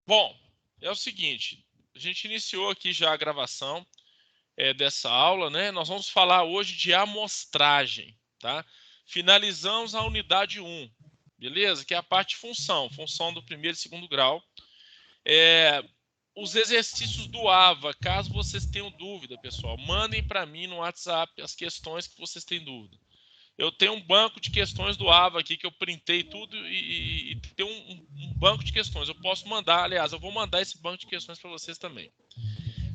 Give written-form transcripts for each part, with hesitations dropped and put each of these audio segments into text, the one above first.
Bom, é o seguinte, a gente iniciou aqui já a gravação dessa aula, né? Nós vamos falar hoje de amostragem, tá? Finalizamos a unidade 1, beleza? Que é a parte de função do primeiro e segundo grau. Os exercícios do AVA, caso vocês tenham dúvida, pessoal, mandem para mim no WhatsApp as questões que vocês têm dúvida. Eu tenho um banco de questões do AVA aqui que eu printei tudo e tem um banco de questões. Eu posso mandar, aliás, eu vou mandar esse banco de questões para vocês também.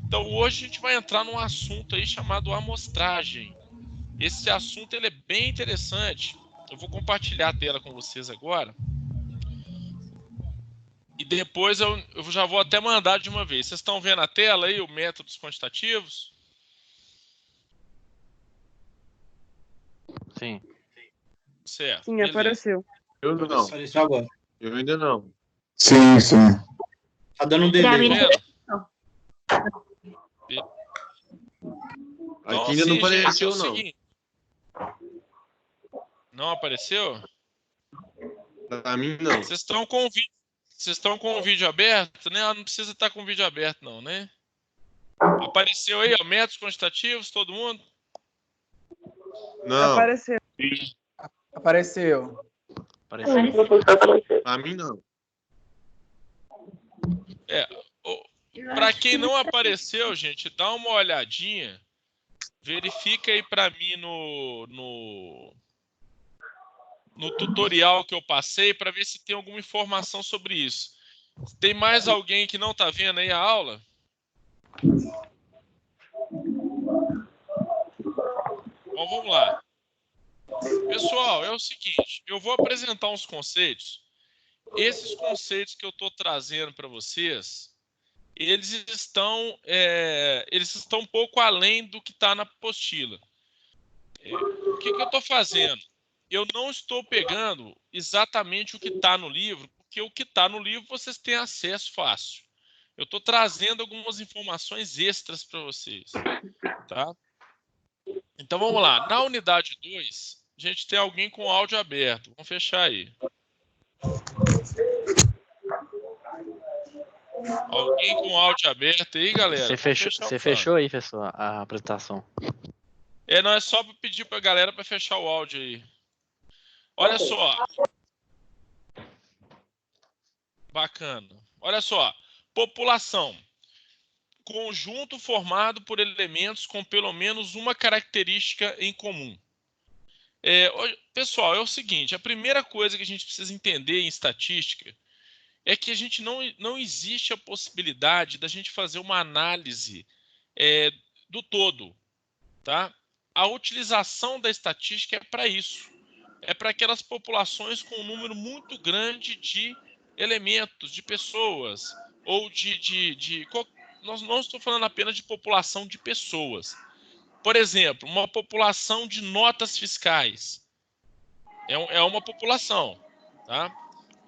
Então, hoje a gente vai entrar num assunto aí chamado amostragem. Esse assunto ele é bem interessante. Eu vou compartilhar a tela com vocês agora. E depois eu já vou até mandar de uma vez. Vocês estão vendo a tela aí, o métodos quantitativos? Sim. Certo. Sim, beleza. apareceu. Eu não. Apareceu agora. Eu ainda não. Sim, sim. Tá dando um Tá delay. vendo? Aqui ainda não apareceu, não. Não apareceu? Pra mim, não. Vocês estão com o vídeo aberto, né? Não precisa estar com o vídeo aberto, não, né? Apareceu aí, ó, métodos quantitativos, todo mundo? Não. Apareceu. Apareceu. Pra mim, não. Para quem não apareceu, gente, dá uma olhadinha. Verifica aí para mim no tutorial que eu passei para ver se tem alguma informação sobre isso. Tem mais alguém que não está vendo aí a aula? Bom, vamos lá. Pessoal, é o seguinte, eu vou apresentar uns conceitos. Esses conceitos que eu estou trazendo para vocês, eles estão um pouco além do que está na apostila. O que eu estou fazendo? Eu não estou pegando exatamente o que está no livro, porque o que está no livro vocês têm acesso fácil. Eu estou trazendo algumas informações extras para vocês. Tá? Então vamos lá. Na unidade 2, a gente tem alguém com áudio aberto. Vamos fechar aí. Alguém com áudio aberto aí, galera? Você fechou aí, pessoal, a apresentação. Não, é só para pedir para a galera para fechar o áudio aí. Olha só. Bacana. Olha só. População. Conjunto formado por elementos com pelo menos uma característica em comum. Pessoal, é o seguinte. A primeira coisa que a gente precisa entender em estatística é que a gente não existe a possibilidade da gente fazer uma análise do todo. Tá? A utilização da estatística é para isso. É para aquelas populações com um número muito grande de elementos, de pessoas, ou nós não estou falando apenas de população de pessoas. Por exemplo, uma população de notas fiscais. É uma população. Tá?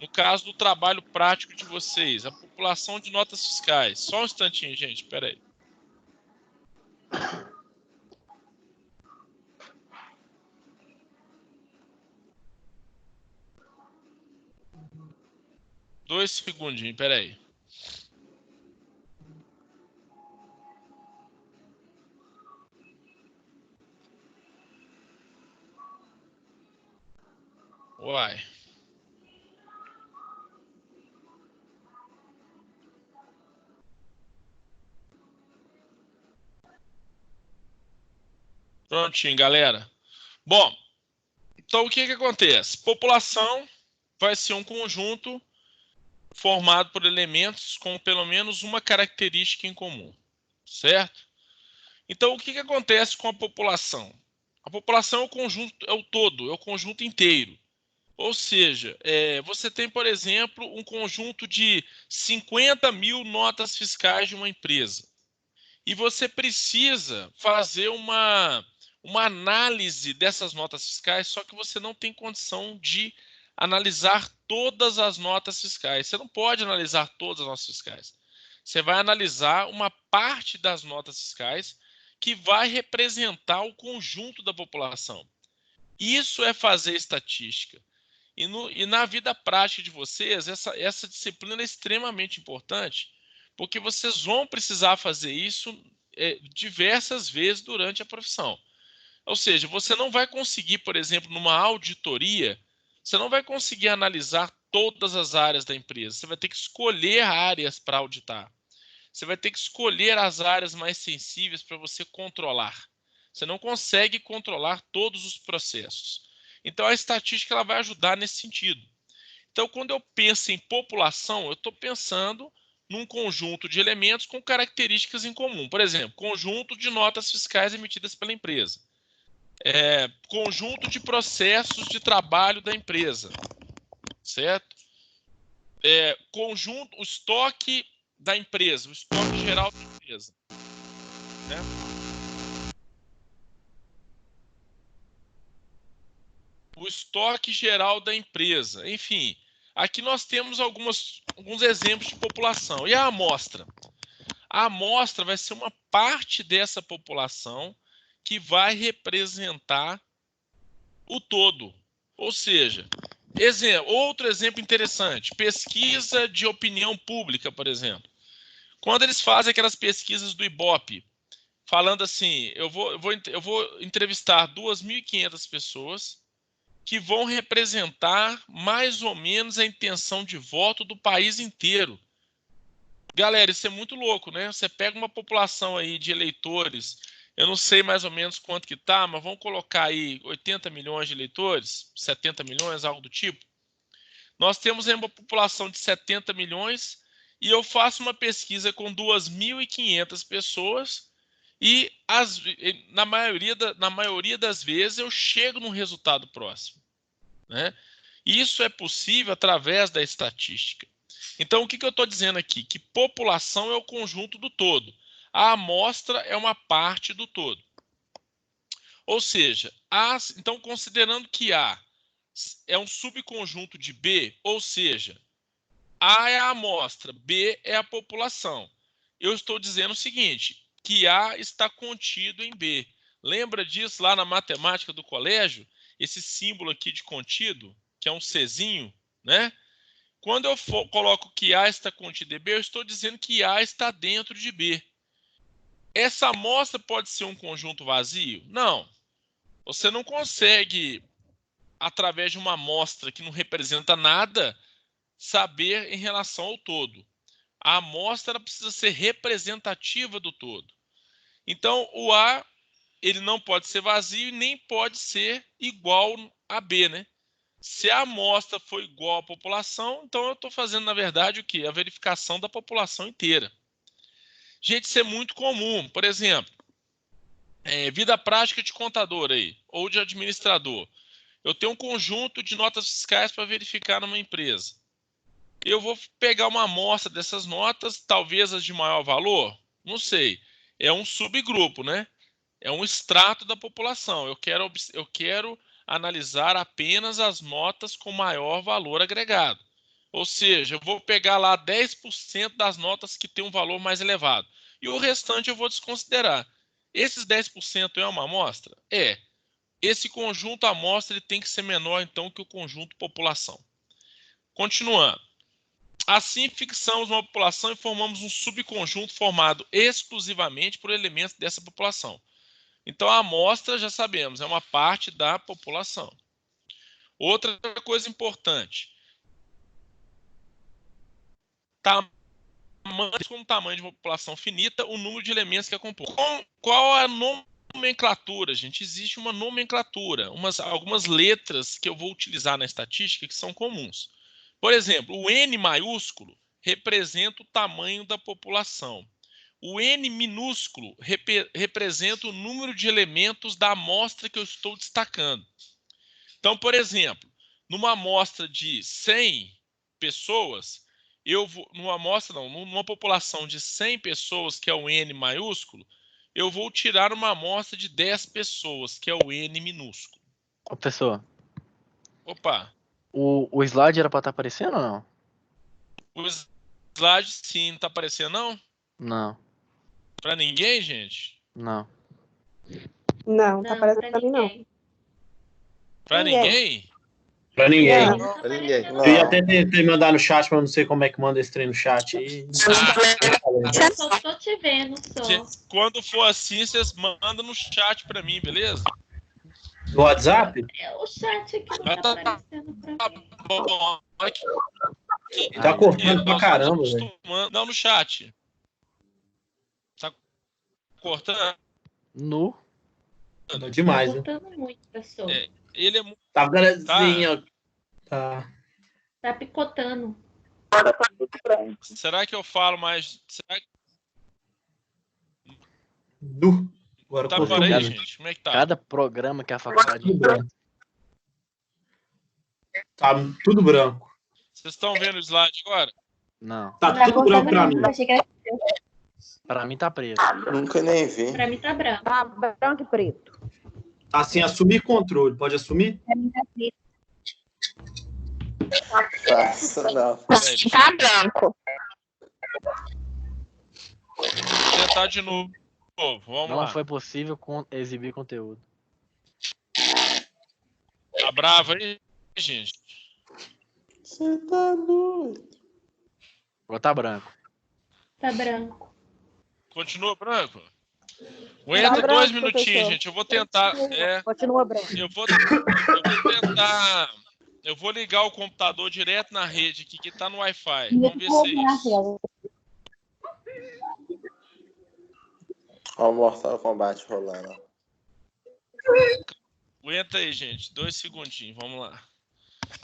No caso do trabalho prático de vocês, a população de notas fiscais. Só um instantinho, gente, espera aí. Dois segundinhos, peraí. Uai. Prontinho, galera. Bom, então o que acontece? População vai ser um conjunto formado por elementos com pelo menos uma característica em comum, certo? Então, o que acontece com a população? A população é o conjunto, é o todo, é o conjunto inteiro. Ou seja, você tem, por exemplo, um conjunto de 50 mil notas fiscais de uma empresa. E você precisa fazer uma análise dessas notas fiscais, só que você não tem condição de analisar todas as notas fiscais. Você não pode analisar todas as notas fiscais. Você vai analisar uma parte das notas fiscais que vai representar o conjunto da população. Isso é fazer estatística. E na vida prática de vocês, essa disciplina é extremamente importante, porque vocês vão precisar fazer isso diversas vezes durante a profissão. Ou seja, você não vai conseguir, por exemplo, numa auditoria, você não vai conseguir analisar todas as áreas da empresa. Você vai ter que escolher áreas para auditar. Você vai ter que escolher as áreas mais sensíveis para você controlar. Você não consegue controlar todos os processos. Então, a estatística ela vai ajudar nesse sentido. Então, quando eu penso em população, eu estou pensando num conjunto de elementos com características em comum. Por exemplo, conjunto de notas fiscais emitidas pela empresa. Conjunto de processos de trabalho da empresa. Certo? Conjunto, o estoque da empresa, o estoque geral da empresa. Né? O estoque geral da empresa. Enfim, aqui nós temos alguns exemplos de população. E a amostra? A amostra vai ser uma parte dessa população que vai representar o todo. Ou seja, outro exemplo interessante, pesquisa de opinião pública, por exemplo. Quando eles fazem aquelas pesquisas do Ibope, falando assim, eu vou entrevistar 2.500 pessoas que vão representar mais ou menos a intenção de voto do país inteiro. Galera, isso é muito louco, né? Você pega uma população aí de eleitores, eu não sei mais ou menos quanto que tá, mas vamos colocar aí 80 milhões de eleitores, 70 milhões, algo do tipo. Nós temos aí uma população de 70 milhões e eu faço uma pesquisa com 2.500 pessoas e na maioria das vezes eu chego num resultado próximo. Né? Isso é possível através da estatística. Então, o que eu estou dizendo aqui? Que população é o conjunto do todo. A amostra é uma parte do todo. Ou seja, então, considerando que A é um subconjunto de B, ou seja, A é a amostra, B é a população. Eu estou dizendo o seguinte, que A está contido em B. Lembra disso lá na matemática do colégio? Esse símbolo aqui de contido, que é um Czinho, né? Quando eu coloco que A está contido em B, eu estou dizendo que A está dentro de B. Essa amostra pode ser um conjunto vazio? Não. Você não consegue, através de uma amostra que não representa nada, saber em relação ao todo. A amostra precisa ser representativa do todo. Então, o A ele não pode ser vazio e nem pode ser igual a B, né? Se a amostra for igual à população, então eu estou fazendo, na verdade, o quê? A verificação da população inteira. Gente, isso é muito comum. Por exemplo, vida prática de contador aí, ou de administrador. Eu tenho um conjunto de notas fiscais para verificar numa empresa. Eu vou pegar uma amostra dessas notas, talvez as de maior valor, não sei. É um subgrupo, né? É um extrato da população. Eu quero analisar apenas as notas com maior valor agregado. Ou seja, eu vou pegar lá 10% das notas que têm um valor mais elevado. E o restante eu vou desconsiderar. Esses 10% é uma amostra? É. Esse conjunto amostra ele tem que ser menor, então, que o conjunto população. Continuando. Assim, fixamos uma população e formamos um subconjunto formado exclusivamente por elementos dessa população. Então, a amostra, já sabemos, é uma parte da população. Outra coisa importante. Com um tamanho de população finita, o número de elementos que a compõe. Qual a nomenclatura, gente? Existe uma nomenclatura, algumas letras que eu vou utilizar na estatística que são comuns. Por exemplo, o N maiúsculo representa o tamanho da população. O N minúsculo representa o número de elementos da amostra que eu estou destacando. Então, por exemplo, numa amostra de 100 pessoas, numa população de 100 pessoas, que é o N maiúsculo, eu vou tirar uma amostra de 10 pessoas, que é o N minúsculo. Ô, pessoa. Opa. O slide era para estar aparecendo ou não? O slide, sim, não está aparecendo, não? Não. Para ninguém, gente? Não. Não, tá aparecendo pra mim, não. Para ninguém? Pra ninguém. Não. Pra ninguém. Eu ia até ter mandado no chat, mas eu não sei como é que manda esse trem no chat. Aí. Eu só tô te vendo, só. Quando for assim, vocês mandam no chat pra mim, beleza? No WhatsApp? O chat aqui não Já tá tá aparecendo pra mim. bom. Aqui, Tá cortando pra nós caramba, estamos velho. acostumando. Não, no chat. Tá cortando? Nu. Demais, Tá né? botando muito, pessoal. É. Ele é muito. Tá dando assim, Tá. ó. Tá. Tá picotando. Será que eu falo mais? Será que Agora tá cortou por aí, Cada- muito. gente? Como é que tá? Cada programa que a faculdade. Tudo branco. Tá tudo branco. Vocês estão vendo o slide agora? Não. Tá tudo branco pra mim. Achei que era... Pra mim tá preto. Nunca nem vi. Pra mim tá branco. Tá branco e preto. Assim, assumir controle. Pode assumir? Passa, não. Peraí, Tá branco. deixa eu tentar de novo. Vamos Não lá. foi possível exibir conteúdo. Tá bravo aí, gente? Você tá doido. Agora tá branco. Tá branco. Continua branco? Aguenta branco, 2 minutinhos, professor. gente. Eu vou tentar. Continua branco. Eu vou tentar. Eu vou ligar o computador direto na rede aqui, que tá no Wi-Fi. Vamos ver se é isso. Olha o Mortal Kombat rolando. Aguenta aí, gente. 2 segundinhos. Vamos lá.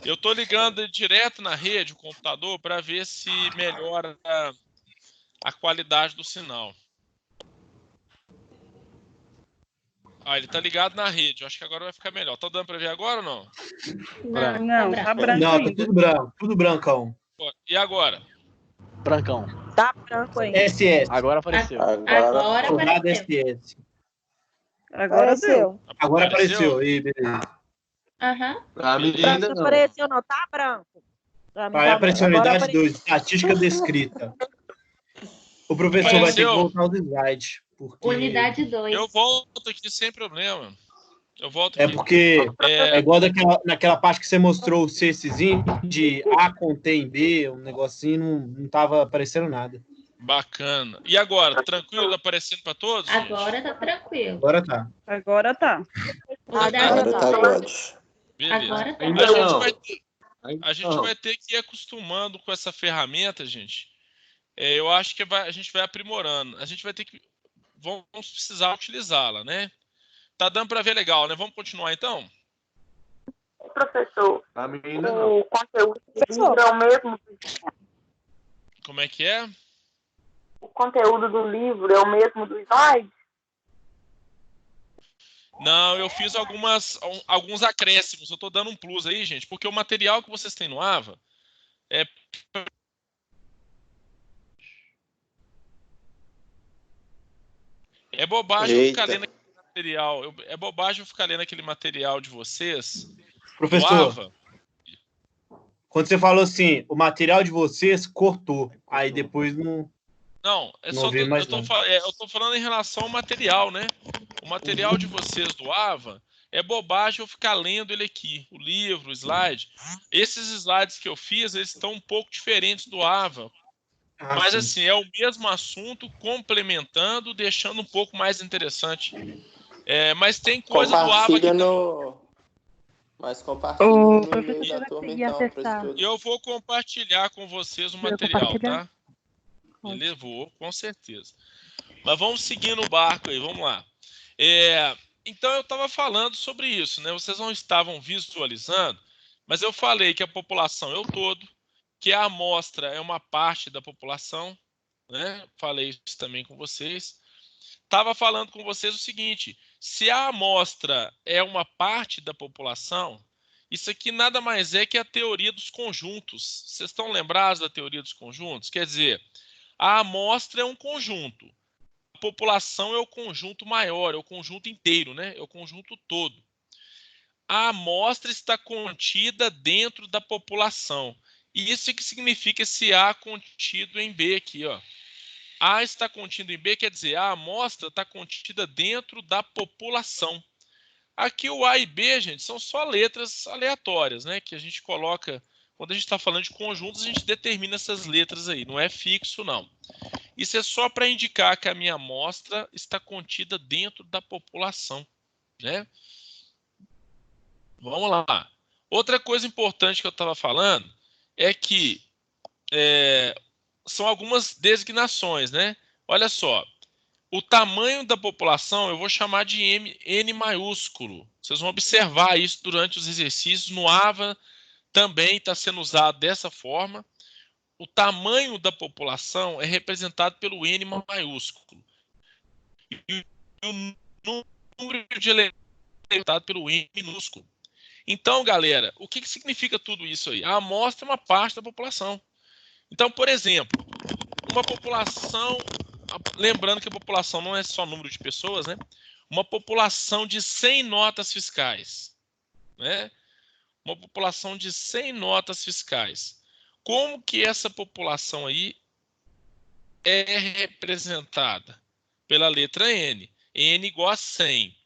Eu tô ligando direto na rede o computador para ver se melhora a qualidade do sinal. Ah, ele tá ligado na rede. Eu acho que agora vai ficar melhor. Tá dando para ver agora ou não? Branco. Não, Não, tá tá branco. branco Não, tá ainda. tudo branco. Tudo brancão. E agora? Brancão. Tá branco ainda. SS. Agora apareceu. Agora Rodada apareceu. SS. Agora deu. Agora apareceu. Aí, beleza. Aham. Pra mim Pra ainda mim não. apareceu, não. Tá branco. Pra mim Aí tá apareceu branco. Agora unidade 2, estatística descrita. O professor vai ter que Apareceu? voltar os slides. Porque... Unidade 2. Eu volto aqui sem problema. Eu volto É aqui. porque é igual naquela parte que você mostrou o CSzinho de A contém B, um negocinho, não tava aparecendo nada. Bacana. E agora? Tranquilo? Aparecendo para todos? gente? Agora tá tranquilo. Agora tá. Agora tá. Unidade Agora tá 2. God. Beleza. Agora tá. Ainda não. A gente vai ter que ir acostumando com essa ferramenta, gente. Eu acho que a gente vai aprimorando. A gente vai ter que. Vamos precisar utilizá-la, né? Tá dando para ver legal, né? Vamos continuar então? Professor, Pra mim ainda não. o conteúdo do livro é o mesmo. Como é que é? O conteúdo do livro é o mesmo do slide? Não, eu fiz alguns acréscimos. Eu tô dando um plus aí, gente, porque o material que vocês têm no AVA é bobagem eu ficar Eita. lendo aquele material. É bobagem eu ficar lendo aquele material de vocês do Professor, AVA. quando você falou assim, o material de vocês cortou, aí depois não... Não, Não vi mais não. eu tô falando em relação ao material, né? O material de vocês do AVA é bobagem eu ficar lendo ele aqui, o livro, o slide. Esses slides que eu fiz, eles estão um pouco diferentes do AVA. Mas sim. assim, é o mesmo assunto, complementando, deixando um pouco mais interessante. Mas tem coisa do AVA que Compartilha no... Mas compartilha O no e-mail professor da turma, vai então, conseguir pra acessar. estudo. eu vou compartilhar com vocês o Vai material, compartilhar? tá? Ele levou, com certeza. Mas vamos seguindo o barco aí, vamos lá. Então eu estava falando sobre isso, né? Vocês não estavam visualizando, mas eu falei que a população é o todo, que a amostra é uma parte da população, né? Falei isso também com vocês. Estava falando com vocês o seguinte: se a amostra é uma parte da população, isso aqui nada mais é que a teoria dos conjuntos. Vocês estão lembrados da teoria dos conjuntos? Quer dizer, a amostra é um conjunto. A população é o conjunto maior, é o conjunto inteiro, né? É o conjunto todo. A amostra está contida dentro da população. E isso que significa esse A contido em B aqui, ó. A está contido em B quer dizer a amostra está contida dentro da população. Aqui o A e B, gente, são só letras aleatórias, né? Que a gente coloca... Quando a gente está falando de conjuntos, a gente determina essas letras aí. Não é fixo, não. Isso é só para indicar que a minha amostra está contida dentro da população, né? Vamos lá. Outra coisa importante que eu estava falando é que são algumas designações, né? Olha só. O tamanho da população eu vou chamar de N maiúsculo. Vocês vão observar isso durante os exercícios. No AVA também está sendo usado dessa forma. O tamanho da população é representado pelo N maiúsculo. E o número de elementos é representado pelo N minúsculo. Então, galera, o que significa tudo isso aí? A amostra é uma parte da população. Então, por exemplo, uma população... Lembrando que a população não é só número de pessoas, né? Uma população de 100 notas fiscais, né? Uma população de 100 notas fiscais. Como que essa população aí é representada? Pela letra N. N igual a 100.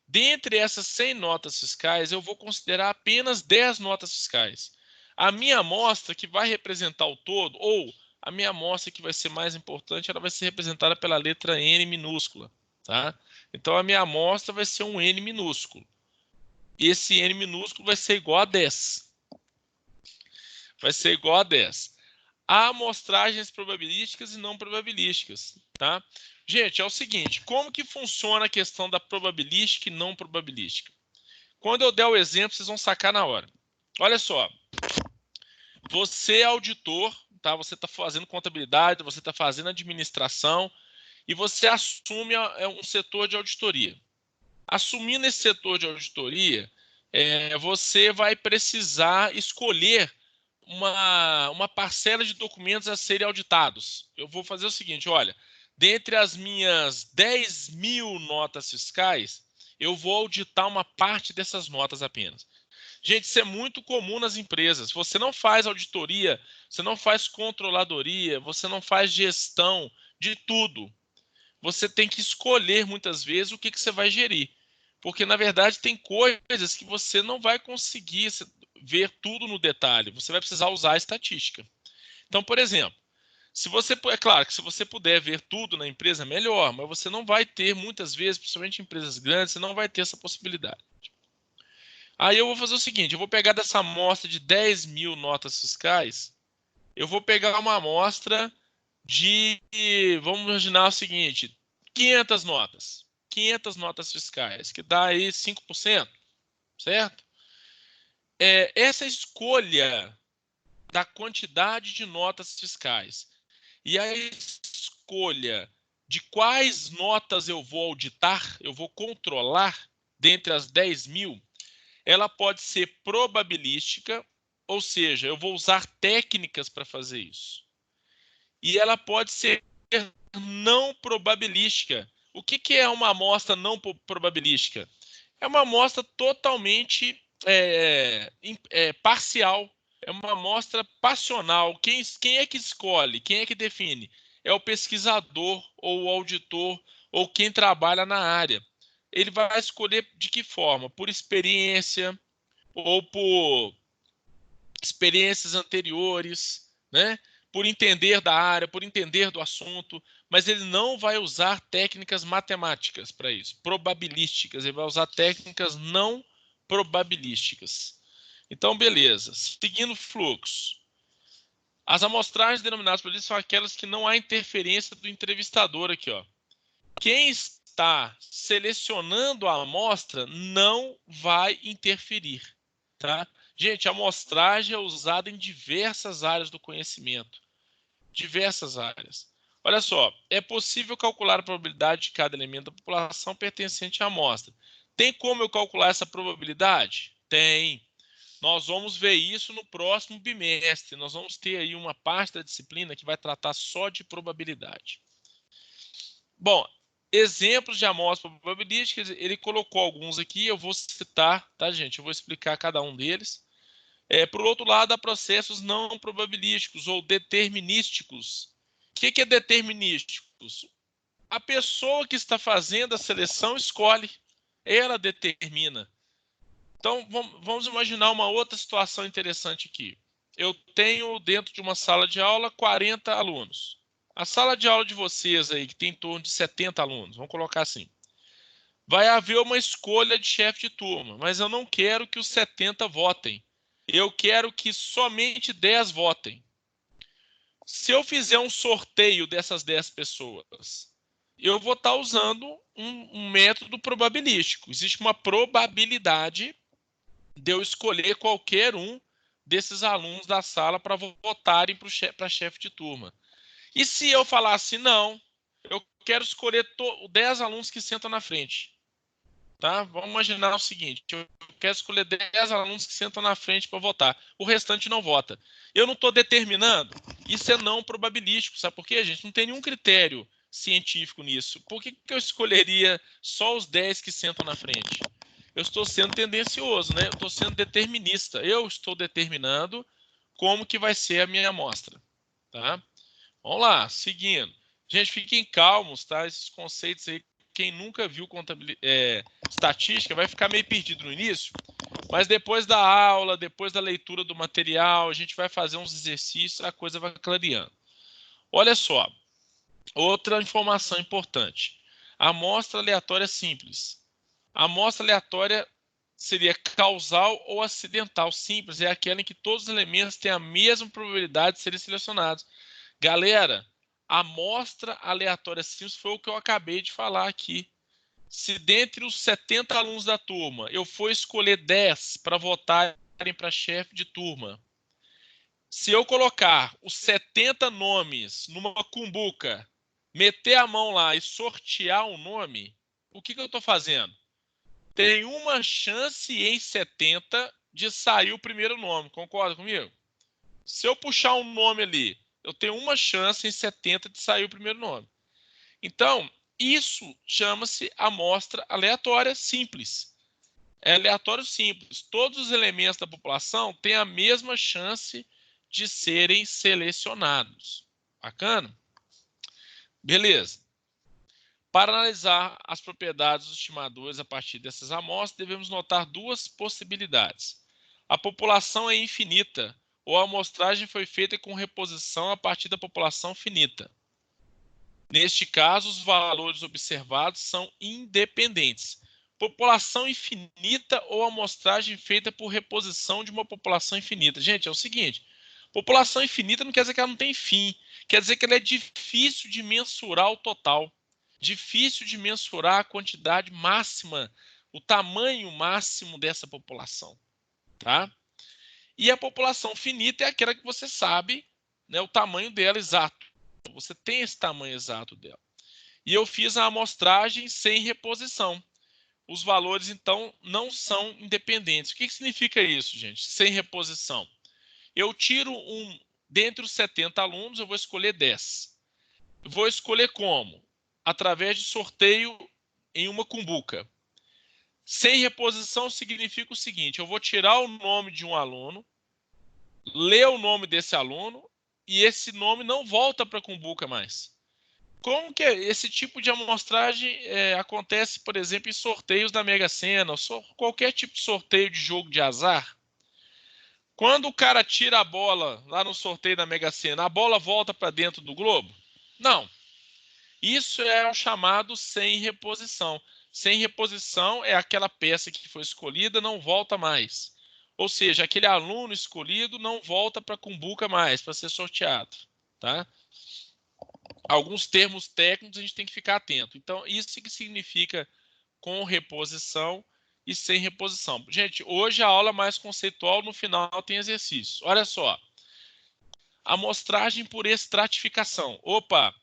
Dentre essas 100 notas fiscais, eu vou considerar apenas 10 notas fiscais. A minha amostra, que vai representar o todo, ou a minha amostra que vai ser mais importante, ela vai ser representada pela letra N minúscula, tá? Então, a minha amostra vai ser um N minúsculo. E esse N minúsculo vai ser igual a 10. Vai ser igual a 10. Há amostragens probabilísticas e não probabilísticas, tá? Gente, é o seguinte, como que funciona a questão da probabilística e não probabilística? Quando eu der o exemplo, vocês vão sacar na hora. Olha só, você é auditor, tá? Você está fazendo contabilidade, você está fazendo administração e você assume um setor de auditoria. Assumindo esse setor de auditoria, você vai precisar escolher uma parcela de documentos a serem auditados. Eu vou fazer o seguinte, olha, dentre as minhas 10.000 notas fiscais, eu vou auditar uma parte dessas notas apenas. Gente, isso é muito comum nas empresas. Você não faz auditoria, você não faz controladoria, você não faz gestão de tudo. Você tem que escolher muitas vezes o que você vai gerir. Porque, na verdade, tem coisas que você não vai conseguir ver tudo no detalhe. Você vai precisar usar a estatística. Então, por exemplo, é claro que se você puder ver tudo na empresa, melhor. Mas você não vai ter, muitas vezes, principalmente em empresas grandes, você não vai ter essa possibilidade. Aí eu vou fazer o seguinte, eu vou pegar dessa amostra de 10.000 notas fiscais, eu vou pegar uma amostra de, vamos imaginar o seguinte, 500 notas. 500 notas fiscais, que dá aí 5%, certo? Essa escolha da quantidade de notas fiscais e a escolha de quais notas eu vou auditar, eu vou controlar dentre as 10.000, ela pode ser probabilística, ou seja, eu vou usar técnicas para fazer isso. E ela pode ser não probabilística. O que é uma amostra não probabilística? É uma amostra totalmente parcial. É uma amostra passional. Quem é que escolhe? Quem é que define? É o pesquisador, ou o auditor, ou quem trabalha na área. Ele vai escolher de que forma? Por experiência ou por experiências anteriores, né? Por entender da área, por entender do assunto, mas ele não vai usar técnicas matemáticas para isso, probabilísticas, ele vai usar técnicas não probabilísticas. Então, beleza. Seguindo o fluxo. As amostragens denominadas por isso são aquelas que não há interferência do entrevistador aqui, ó. Quem está selecionando a amostra não vai interferir, tá? Gente, a amostragem é usada em diversas áreas do conhecimento. Diversas áreas. Olha só, é possível calcular a probabilidade de cada elemento da população pertencente à amostra. Tem como eu calcular essa probabilidade? Tem. Nós vamos ver isso no próximo bimestre. Nós vamos ter aí uma parte da disciplina que vai tratar só de probabilidade. Bom, exemplos de amostras probabilísticas, ele colocou alguns aqui, eu vou citar, tá, gente? Eu vou explicar cada um deles. Por outro lado, há processos não probabilísticos ou determinísticos. O que é determinísticos? A pessoa que está fazendo a seleção escolhe. Ela determina. Então, vamos imaginar uma outra situação interessante aqui. Eu tenho dentro de uma sala de aula 40 alunos. A sala de aula de vocês aí, que tem em torno de 70 alunos, vamos colocar assim. Vai haver uma escolha de chefe de turma, mas eu não quero que os 70 votem. Eu quero que somente 10 votem. Se eu fizer um sorteio dessas 10 pessoas, eu vou estar usando um método probabilístico. Existe uma probabilidade de eu escolher qualquer um desses alunos da sala para votarem para chefe de turma. E se eu falasse, não, eu quero escolher 10 alunos que sentam na frente. Tá? Vamos imaginar o seguinte, eu quero escolher 10 alunos que sentam na frente para votar. O restante não vota. Eu não estou determinando. Isso é não probabilístico. Sabe por quê, gente? Não tem nenhum critério científico nisso. Por que eu escolheria só os 10 que sentam na frente? Eu estou sendo tendencioso, né? Eu estou sendo determinista. Eu estou determinando como que vai ser a minha amostra. Tá? Vamos lá, seguindo. Gente, fiquem calmos, tá? Esses conceitos aí, quem nunca viu estatística vai ficar meio perdido no início, mas depois da aula, depois da leitura do material, a gente vai fazer uns exercícios, a coisa vai clareando. Olha só, outra informação importante. A amostra aleatória simples. A amostra aleatória seria causal ou acidental. Simples é aquela em que todos os elementos têm a mesma probabilidade de serem selecionados. Galera, a amostra aleatória simples foi o que eu acabei de falar aqui. Se dentre os 70 alunos da turma eu for escolher 10 para votarem para chefe de turma, se eu colocar os 70 nomes numa cumbuca, meter a mão lá e sortear um nome, o que eu estou fazendo? Tem uma chance em 70 de sair o primeiro nome. Concorda comigo? Se eu puxar um nome ali, eu tenho uma chance em 70 de sair o primeiro nome. Então, isso chama-se amostra aleatória simples. É aleatório simples. Todos os elementos da população têm a mesma chance de serem selecionados. Bacana? Beleza. Para analisar as propriedades dos estimadores a partir dessas amostras, devemos notar duas possibilidades. A população é infinita, ou a amostragem foi feita com reposição a partir da população finita. Neste caso, os valores observados são independentes. População infinita ou amostragem feita por reposição de uma população infinita. Gente, é o seguinte, população infinita não quer dizer que ela não tem fim, quer dizer que ela é difícil de mensurar o total, difícil de mensurar a quantidade máxima, o tamanho máximo dessa população. Tá? E a população finita é aquela que você sabe, né, o tamanho dela exato. Você tem esse tamanho exato dela. E eu fiz a amostragem sem reposição. Os valores, então, não são independentes. O que significa isso, gente? Sem reposição. Eu tiro dentre os 70 alunos, eu vou escolher 10. Vou escolher como? Através de sorteio em uma cumbuca. Sem reposição significa o seguinte, eu vou tirar o nome de um aluno, ler o nome desse aluno, e esse nome não volta para a cumbuca mais. Como que esse tipo de amostragem acontece, por exemplo, em sorteios da Mega Sena, ou qualquer tipo de sorteio de jogo de azar? Quando o cara tira a bola lá no sorteio da Mega Sena, a bola volta para dentro do globo? Não. Isso é o chamado sem reposição. Sem reposição é aquela peça que foi escolhida, não volta mais. Ou seja, aquele aluno escolhido não volta para a cumbuca mais, para ser sorteado. Tá? Alguns termos técnicos a gente tem que ficar atento. Então, isso que significa com reposição e sem reposição. Gente, hoje a aula mais conceitual, no final tem exercícios. Olha só. Amostragem por estratificação. Opa!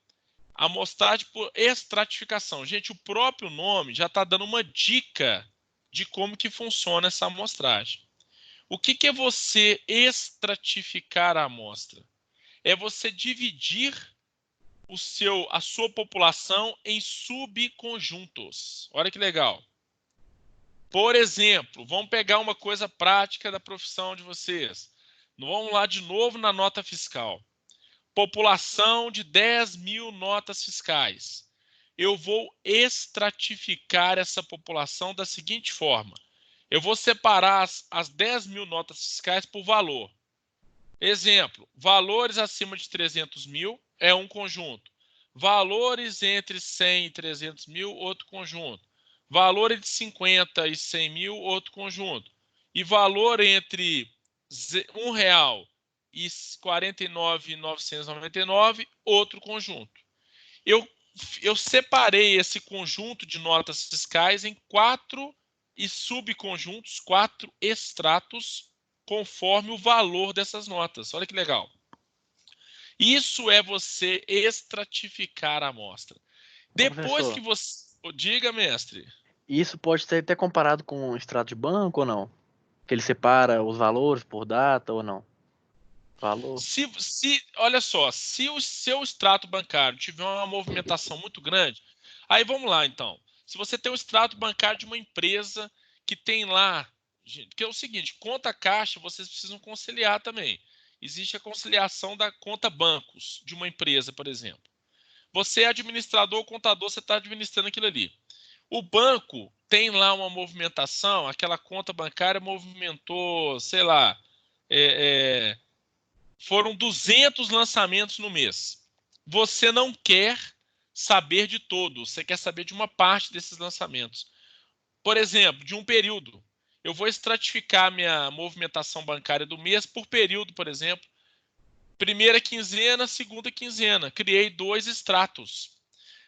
Amostragem por estratificação. Gente, o próprio nome já está dando uma dica de como que funciona essa amostragem. O que é você estratificar a amostra? É você dividir a sua população em subconjuntos. Olha que legal. Por exemplo, vamos pegar uma coisa prática da profissão de vocês. Vamos lá de novo na nota fiscal. População de 10 mil notas fiscais. eu vou estratificar essa população da seguinte forma. Eu vou separar as 10 mil notas fiscais por valor. Exemplo, valores acima de 300 mil é um conjunto. Valores entre 100 e 300 mil, outro conjunto. Valor entre 50 e 100 mil, outro conjunto. E valor entre R$1 e R$ 49.999, outro conjunto. Eu separei esse conjunto de notas fiscais em 4 subconjuntos, 4 extratos, conforme o valor dessas notas. Olha que legal. Isso é você estratificar a amostra. Depois Professor, que você... Diga, mestre. isso pode ser até comparado com um extrato de banco ou não? Que ele separa os valores por data ou não? Valor. Olha só, se o seu extrato bancário tiver uma movimentação muito grande, aí vamos lá então. Se você tem um extrato bancário de uma empresa que tem lá, que é o seguinte, conta caixa, vocês precisam conciliar também. Existe a conciliação da conta bancos de uma empresa, por exemplo. Você é administrador ou contador, você está administrando aquilo ali. O banco tem lá uma movimentação, aquela conta bancária movimentou, sei lá, foram 200 lançamentos no mês. Você não quer saber de todos, você quer saber de uma parte desses lançamentos. Por exemplo, de um período. Eu vou estratificar minha movimentação bancária do mês por período, por exemplo. Primeira quinzena, segunda quinzena. Criei 2 extratos.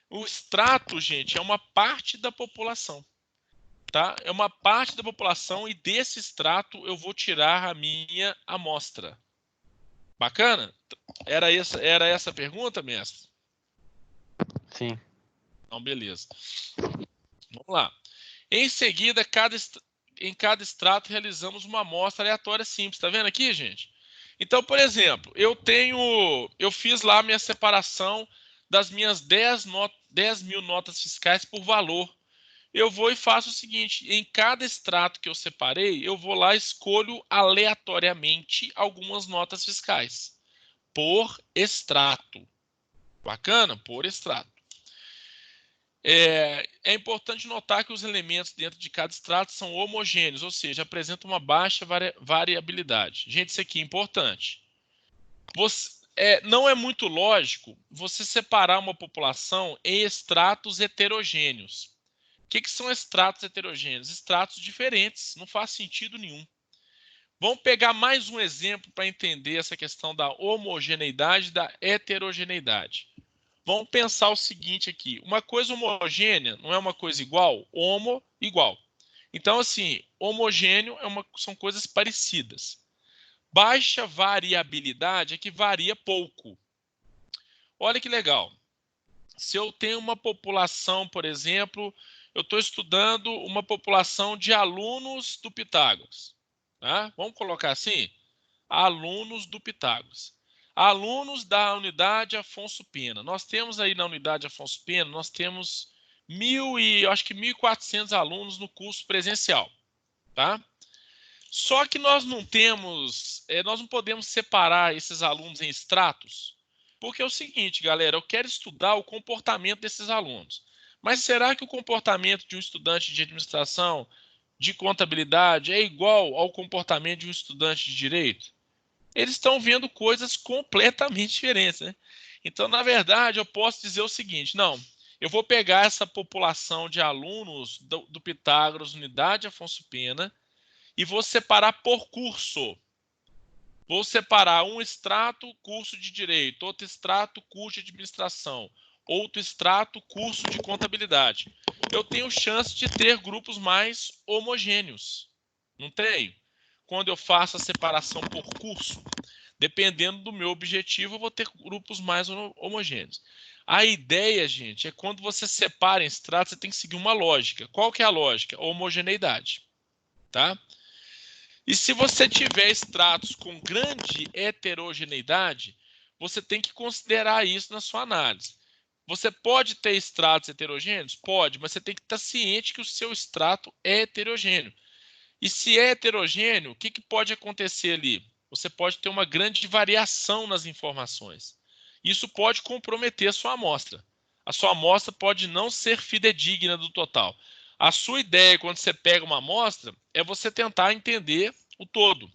O extrato, gente, é uma parte da população. Tá? É uma parte da população e desse extrato eu vou tirar a minha amostra. Bacana? Era essa a pergunta, mestre? Sim. Então, beleza. Vamos lá. Em seguida, em cada extrato, realizamos uma amostra aleatória simples. Está vendo aqui, gente? Então, por exemplo, eu fiz lá a minha separação das minhas 10 mil notas fiscais por valor. Eu vou e faço o seguinte, em cada extrato que eu separei, eu vou lá e escolho aleatoriamente algumas notas fiscais. Por extrato. Bacana? Por extrato. É importante notar que os elementos dentro de cada extrato são homogêneos, ou seja, apresentam uma baixa variabilidade. Gente, isso aqui é importante. Não é muito lógico você separar uma população em extratos heterogêneos. O que são extratos heterogêneos? Extratos diferentes, não faz sentido nenhum. Vamos pegar mais um exemplo para entender essa questão da homogeneidade e da heterogeneidade. Vamos pensar o seguinte aqui. Uma coisa homogênea não é uma coisa igual? Homo, igual. Então, assim, homogêneo são coisas parecidas. Baixa variabilidade é que varia pouco. Olha que legal. Se eu tenho uma população, por exemplo, eu estou estudando uma população de alunos do Pitágoras. Tá? Vamos colocar assim? Alunos do Pitágoras. Alunos da unidade Afonso Pena. Nós temos aí na unidade Afonso Pena, nós temos 1.400 alunos no curso presencial. Tá? Só que nós não podemos separar esses alunos em extratos, porque é o seguinte, galera, eu quero estudar o comportamento desses alunos. Mas será que o comportamento de um estudante de administração, de contabilidade, é igual ao comportamento de um estudante de direito? Eles estão vendo coisas completamente diferentes, né? Então, na verdade, eu posso dizer o seguinte, não, eu vou pegar essa população de alunos do Pitágoras, unidade Afonso Pena, e vou separar por curso. Vou separar um extrato, curso de direito, outro extrato, curso de administração, outro extrato, curso de contabilidade. Eu tenho chance de ter grupos mais homogêneos. Não tenho? Quando eu faço a separação por curso, dependendo do meu objetivo, eu vou ter grupos mais homogêneos. A ideia, gente, é quando você separa em extratos, você tem que seguir uma lógica. Qual que é a lógica? A homogeneidade. Tá? E se você tiver extratos com grande heterogeneidade, você tem que considerar isso na sua análise. Você pode ter extratos heterogêneos? Pode, mas você tem que estar ciente que o seu extrato é heterogêneo. E se é heterogêneo, o que pode acontecer ali? Você pode ter uma grande variação nas informações. Isso pode comprometer a sua amostra. A sua amostra pode não ser fidedigna do total. A sua ideia, quando você pega uma amostra, é você tentar entender o todo,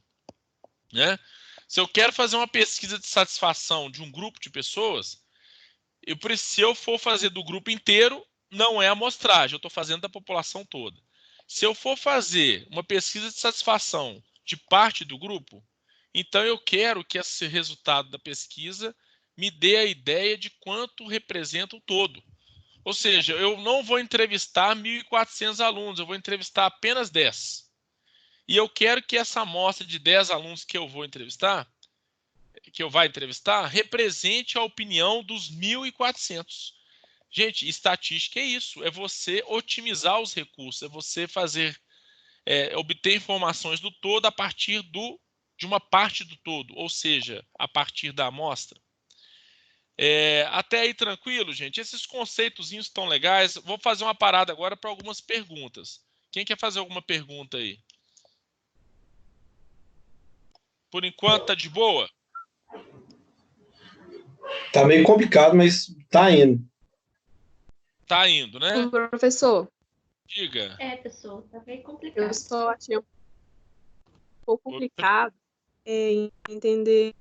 né? Se eu quero fazer uma pesquisa de satisfação de um grupo de pessoas, se eu for fazer do grupo inteiro, não é amostragem, eu estou fazendo da população toda. Se eu for fazer uma pesquisa de satisfação de parte do grupo, então eu quero que esse resultado da pesquisa me dê a ideia de quanto representa o todo. Ou seja, eu não vou entrevistar 1.400 alunos, eu vou entrevistar apenas 10. E eu quero que essa amostra de 10 alunos que eu vou entrevistar, represente a opinião dos 1.400. Gente, estatística é isso, é você otimizar os recursos, é você obter informações do todo a partir de uma parte do todo, ou seja, a partir da amostra. Até aí tranquilo, gente? Esses conceitozinhos estão legais. Vou fazer uma parada agora para algumas perguntas. Quem quer fazer alguma pergunta aí? Por enquanto, tá de boa? Tá meio complicado, mas tá indo. Tá indo, né? Professor. Diga. Pessoal, tá bem complicado. Eu só achei um pouco complicado entender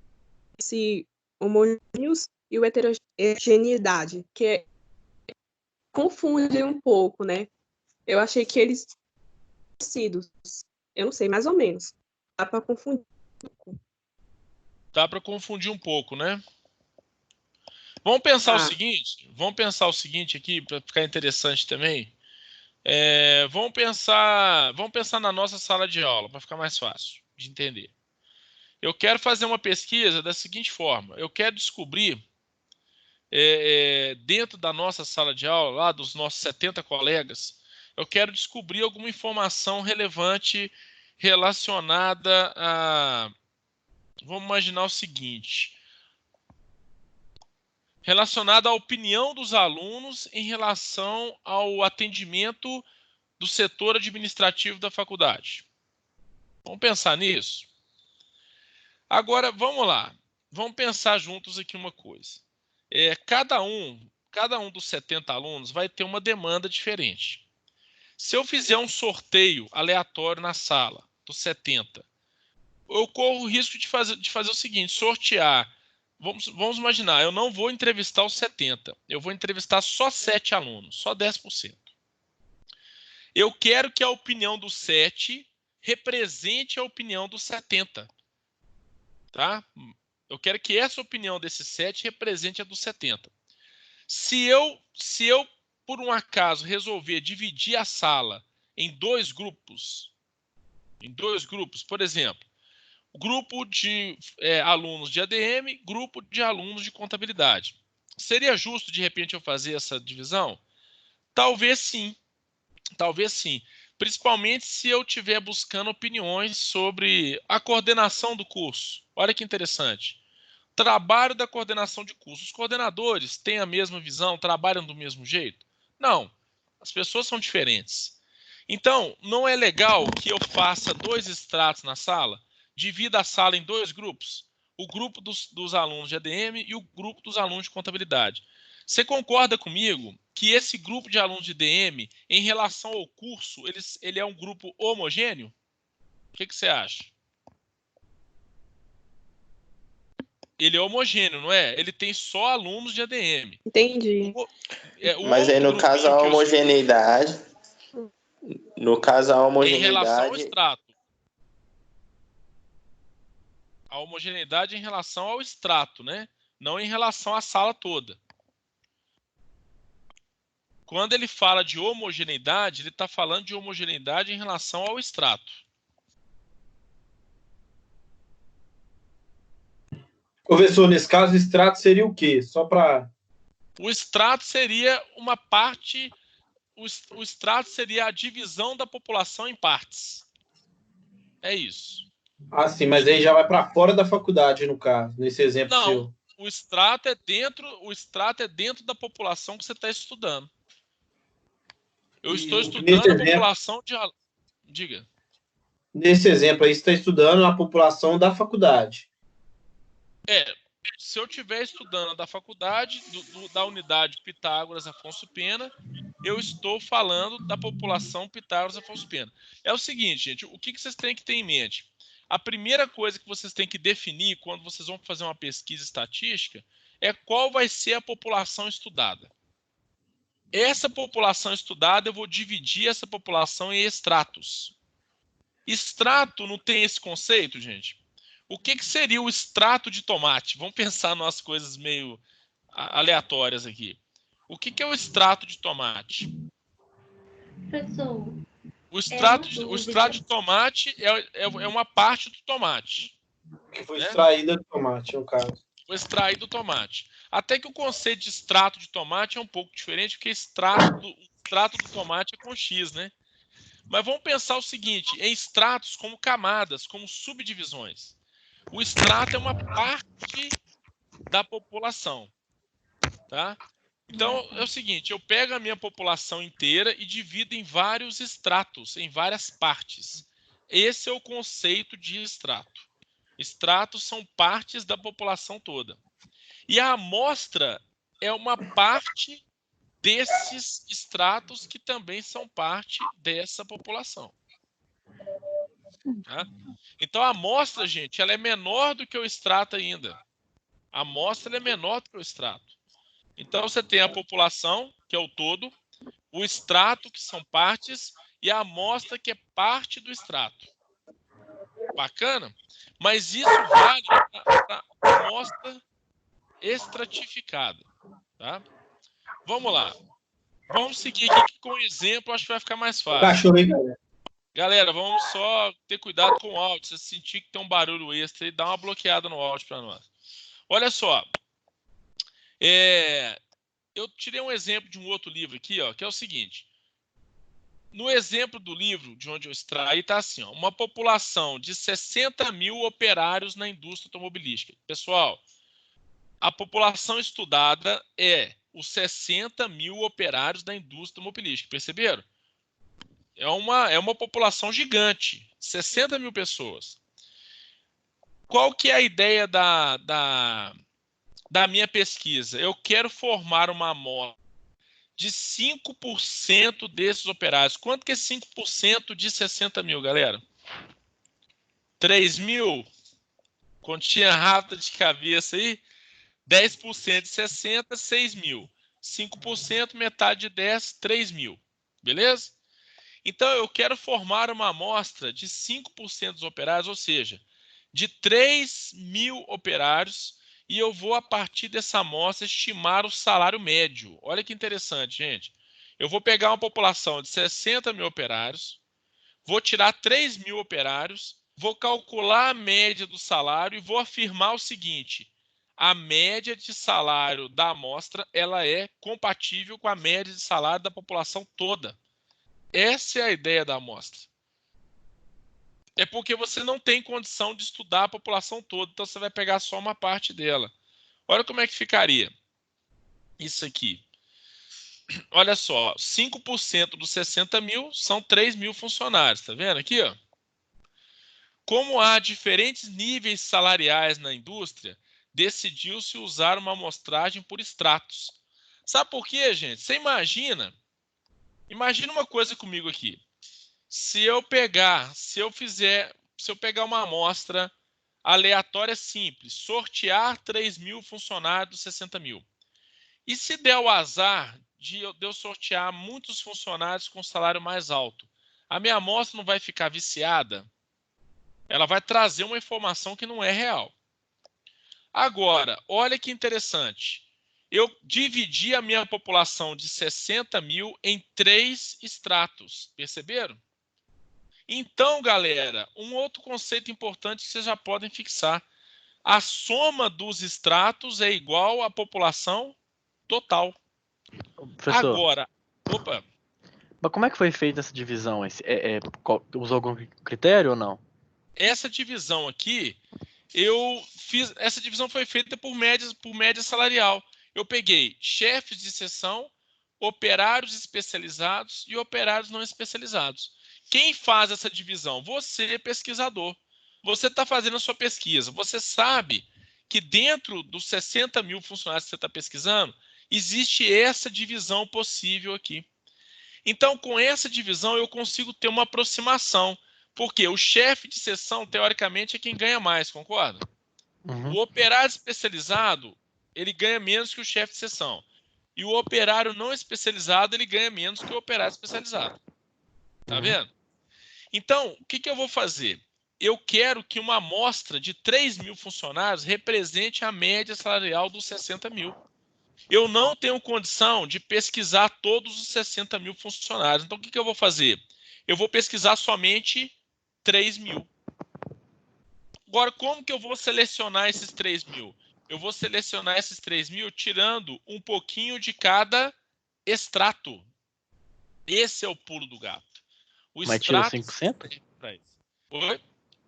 esse homogêneos e o heterogeneidade, que confunde um pouco, né? Eu achei que eles parecidos. Eu não sei, mais ou menos. Dá para confundir um pouco. Dá para confundir um pouco, né? Vamos pensar o seguinte aqui, para ficar interessante também. Vamos pensar na nossa sala de aula, para ficar mais fácil de entender. Eu quero fazer uma pesquisa da seguinte forma. Eu quero descobrir, dentro da nossa sala de aula, lá dos nossos 70 colegas, eu quero descobrir alguma informação relevante relacionada a... Vamos imaginar o seguinte. Relacionada à opinião dos alunos em relação ao atendimento do setor administrativo da faculdade. Vamos pensar nisso? Agora, vamos lá. Vamos pensar juntos aqui uma coisa. Cada um dos 70 alunos vai ter uma demanda diferente. Se eu fizer um sorteio aleatório na sala dos 70, eu corro o risco de fazer o seguinte, sortear. Vamos imaginar, eu não vou entrevistar os 70, eu vou entrevistar só 7 alunos, só 10%. Eu quero que a opinião dos 7 represente a opinião dos 70. Tá? Eu quero que essa opinião desses 7 represente a dos 70. Se eu, por um acaso, resolver dividir a sala em dois grupos, por exemplo, grupo de alunos de ADM, grupo de alunos de contabilidade. Seria justo, de repente, eu fazer essa divisão? Talvez sim. Talvez sim. Principalmente se eu estiver buscando opiniões sobre a coordenação do curso. Olha que interessante. Trabalho da coordenação de curso. Os coordenadores têm a mesma visão, trabalham do mesmo jeito? Não. As pessoas são diferentes. Então, não é legal que eu faça 2 extratos na sala, divida a sala em 2 grupos, o grupo dos alunos de ADM e o grupo dos alunos de contabilidade. Você concorda comigo que esse grupo de alunos de ADM, em relação ao curso, ele é um grupo homogêneo? O que você acha? Ele é homogêneo, não é? Ele tem só alunos de ADM. Entendi. Mas aí, no caso, a homogeneidade... No caso, a homogeneidade... Em relação ao extrato. A homogeneidade em relação ao extrato, né? Não em relação à sala toda. Quando ele fala de homogeneidade, ele está falando de homogeneidade em relação ao extrato. Professor, nesse caso, o extrato seria o quê? Só para... O extrato seria uma parte... O extrato seria a divisão da população em partes. É isso. Ah, sim, mas aí já vai para fora da faculdade, no caso, nesse exemplo Não, seu. o extrato é dentro da população que você está estudando. Eu estou estudando a população de... Diga. Nesse exemplo aí, você está estudando a população da faculdade. se eu estiver estudando da faculdade, da unidade Pitágoras Afonso Pena, eu estou falando da população Pitágoras Afonso Pena. É o seguinte, gente, o que vocês têm que ter em mente? A primeira coisa que vocês têm que definir quando vocês vão fazer uma pesquisa estatística é qual vai ser a população estudada. Essa população estudada, eu vou dividir essa população em estratos. Extrato não tem esse conceito, gente? O que seria o extrato de tomate? Vamos pensar nas coisas meio aleatórias aqui. O que é o extrato de tomate? Professor, O extrato de tomate é uma parte do tomate. Que foi extraída do tomate, no caso. Foi extraído do tomate. Até que o conceito de extrato de tomate é um pouco diferente, porque extrato do tomate é com X, né? Mas vamos pensar o seguinte, em estratos como camadas, como subdivisões. O extrato é uma parte da população, tá? Então, é o seguinte, eu pego a minha população inteira e divido em vários estratos, em várias partes. Esse é o conceito de extrato. Estratos são partes da população toda. E a amostra é uma parte desses estratos que também são parte dessa população. Tá? Então, a amostra, gente, ela é menor do que o extrato ainda. A amostra é menor do que o extrato. Então, você tem a população, que é o todo, o extrato, que são partes, e a amostra, que é parte do extrato. Bacana? Mas isso vale para a amostra estratificada. Tá? Vamos lá. Vamos seguir aqui com um exemplo, acho que vai ficar mais fácil. Cachorro aí, galera. Galera, vamos só ter cuidado com o áudio. Se você sentir que tem um barulho extra, aí, dá uma bloqueada no áudio para nós. Olha só. Eu tirei um exemplo de um outro livro aqui, ó, que é o seguinte. No exemplo do livro, de onde eu extraí, está assim, ó, uma população de 60 mil operários na indústria automobilística. Pessoal, a população estudada é os 60 mil operários da indústria automobilística. Perceberam? É uma população gigante, 60 mil pessoas. Qual que é a ideia da minha pesquisa? Eu quero formar uma amostra de 5% desses operários. Quanto que é 5% de 60 mil, galera? 3 mil? Continha rápida de cabeça aí. 10% de 60, 6 mil. 5%, metade de 10, 3 mil. Beleza? Então, eu quero formar uma amostra de 5% dos operários, ou seja, de 3 mil operários, e eu vou, a partir dessa amostra, estimar o salário médio. Olha que interessante, gente. Eu vou pegar uma população de 60 mil operários, vou tirar 3 mil operários, vou calcular a média do salário e vou afirmar o seguinte: a média de salário da amostra ela é compatível com a média de salário da população toda. Essa é a ideia da amostra. É porque você não tem condição de estudar a população toda, então você vai pegar só uma parte dela. Olha como é que ficaria isso aqui. Olha só, 5% dos 60 mil são 3 mil funcionários, tá vendo aqui, ó? Como há diferentes níveis salariais na indústria, decidiu-se usar uma amostragem por estratos. Sabe por quê, gente? Você imagina uma coisa comigo aqui. Se eu pegar uma amostra aleatória simples, sortear 3 mil funcionários dos 60 mil, e se der o azar de eu sortear muitos funcionários com salário mais alto, a minha amostra não vai ficar viciada? Ela vai trazer uma informação que não é real. Agora, olha que interessante. Eu dividi a minha população de 60 mil em 3 estratos. Perceberam? Então, galera, um outro conceito importante que vocês já podem fixar. A soma dos estratos é igual à população total. Professor, Agora, opa, mas como é que foi feita essa divisão? Usou algum critério ou não? essa divisão aqui, essa divisão foi feita por média salarial. Eu peguei chefes de seção, operários especializados e operários não especializados. Quem faz essa divisão? Você, pesquisador. Você está fazendo a sua pesquisa. Você sabe que dentro dos 60 mil funcionários que você está pesquisando, existe essa divisão possível aqui. Então, com essa divisão, eu consigo ter uma aproximação. Porque o chefe de seção, teoricamente, é quem ganha mais, concorda? Uhum. O operário especializado, ele ganha menos que o chefe de seção. E o operário não especializado, ele ganha menos que o operário especializado. Tá vendo? Então, o que eu vou fazer? Eu quero que uma amostra de 3 mil funcionários represente a média salarial dos 60 mil. Eu não tenho condição de pesquisar todos os 60 mil funcionários. Então, o que eu vou fazer? Eu vou pesquisar somente 3 mil. Agora, como que eu vou selecionar esses 3 mil? Eu vou selecionar esses 3 mil tirando um pouquinho de cada extrato. Esse é o pulo do gato. O Mas tira extrato 5%? Oi?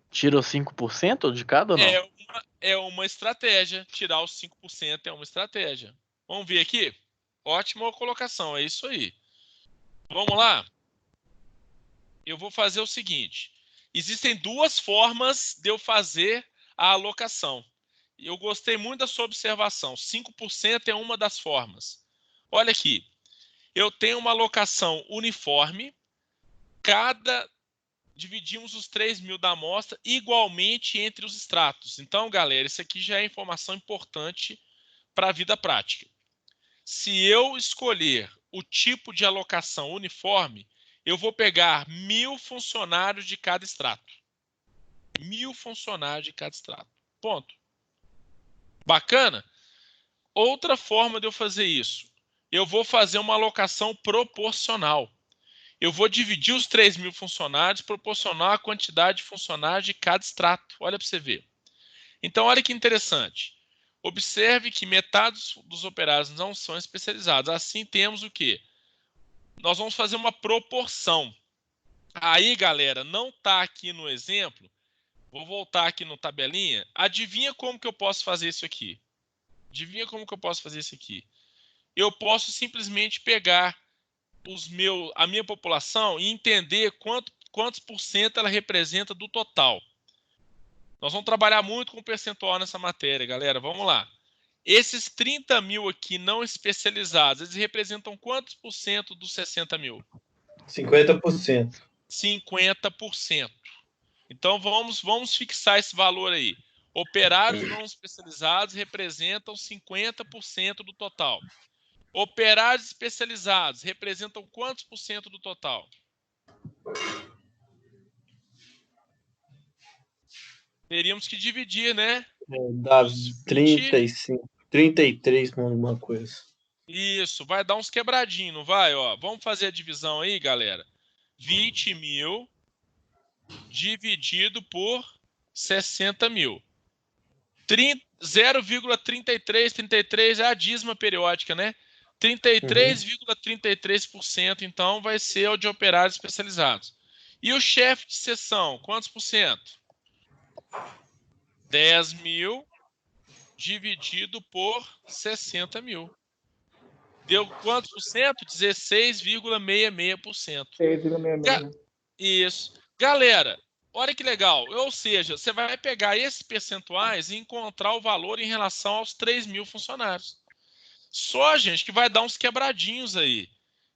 Tira os 5% de cada ou não? É uma estratégia. Tirar os 5% é uma estratégia. Vamos ver aqui? Ótima colocação, é isso aí. Vamos lá? Eu vou fazer o seguinte. Existem duas formas de eu fazer a alocação. Eu gostei muito da sua observação. 5% é uma das formas. Olha aqui. Eu tenho uma alocação uniforme. Dividimos os 3 mil da amostra igualmente entre os extratos. Então, galera, isso aqui já é informação importante para a vida prática. Se eu escolher o tipo de alocação uniforme, eu vou pegar 1.000 funcionários de cada extrato. 1.000 funcionários de cada extrato. Ponto. Bacana? Outra forma de eu fazer isso, eu vou fazer uma alocação proporcional. Eu vou dividir os 3 mil funcionários proporcional à quantidade de funcionários de cada extrato. Olha para você ver. Então, olha que interessante. Observe que metade dos operários não são especializados. Assim, temos o quê? Nós vamos fazer uma proporção. Aí, galera, não está aqui no exemplo. Vou voltar aqui no tabelinha. Adivinha como que eu posso fazer isso aqui? Adivinha como que eu posso fazer isso aqui? Eu posso simplesmente pegar a minha população e entender quantos por cento ela representa do total. Nós vamos trabalhar muito com percentual nessa matéria, galera. Vamos lá. Esses 30 mil aqui não especializados, eles representam quantos por cento dos 60 mil? 50%. 50%. Então, vamos fixar esse valor aí. Operários não especializados representam 50% do total. Operários especializados representam quantos por cento do total? Teríamos que dividir, né? Dá 35, 33 com alguma coisa. Isso, vai dar uns quebradinhos, não vai? Ó, vamos fazer a divisão aí, galera. 20 mil dividido por 60 mil. 0,3333 é a dízima periódica, né? 33,33%, então, vai ser o de operários especializados. E o chefe de seção, quantos por cento? 10 mil dividido por 60 mil. Deu quantos por cento? 16,66%. 6,66. Isso. Galera, olha que legal. Ou seja, você vai pegar esses percentuais e encontrar o valor em relação aos 3 mil funcionários. Só, gente, que vai dar uns quebradinhos aí.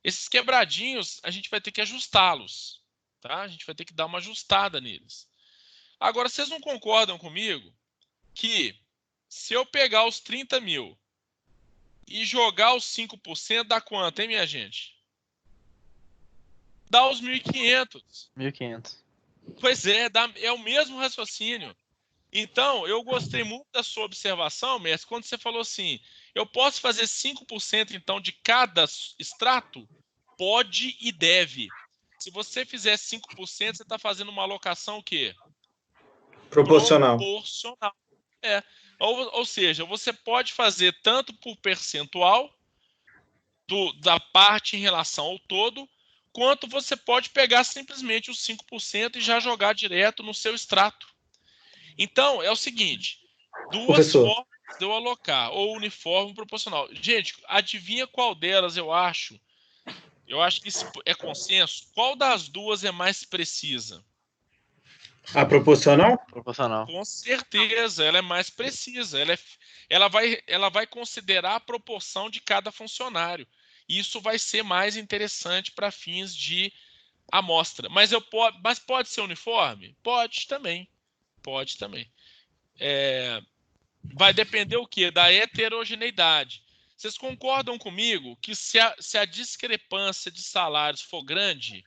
Esses quebradinhos, a gente vai ter que ajustá-los. Tá? A gente vai ter que dar uma ajustada neles. Agora, vocês não concordam comigo que se eu pegar os 30 mil e jogar os 5%, dá quanto, hein, minha gente? Dá os 1.500. 1.500. Pois é, é o mesmo raciocínio. Então, eu gostei muito da sua observação, mestre, quando você falou assim, eu posso fazer 5% então de cada extrato? Pode e deve. Se você fizer 5%, você está fazendo uma alocação o quê? Proporcional. Proporcional. É. Ou seja, você pode fazer tanto por percentual da parte em relação ao todo, quanto você pode pegar simplesmente os 5% e já jogar direto no seu extrato. Então, é o seguinte, duas formas de eu alocar, ou uniforme ou proporcional. Gente, adivinha qual delas eu acho? Eu acho que isso é consenso. Qual das duas é mais precisa? A proporcional? Proporcional. Com certeza, ela é mais precisa. Ela vai considerar a proporção de cada funcionário. Isso vai ser mais interessante para fins de amostra. Mas pode ser uniforme? Pode também. Pode também. Vai depender o quê? Da heterogeneidade. Vocês concordam comigo que se a discrepância de salários for grande,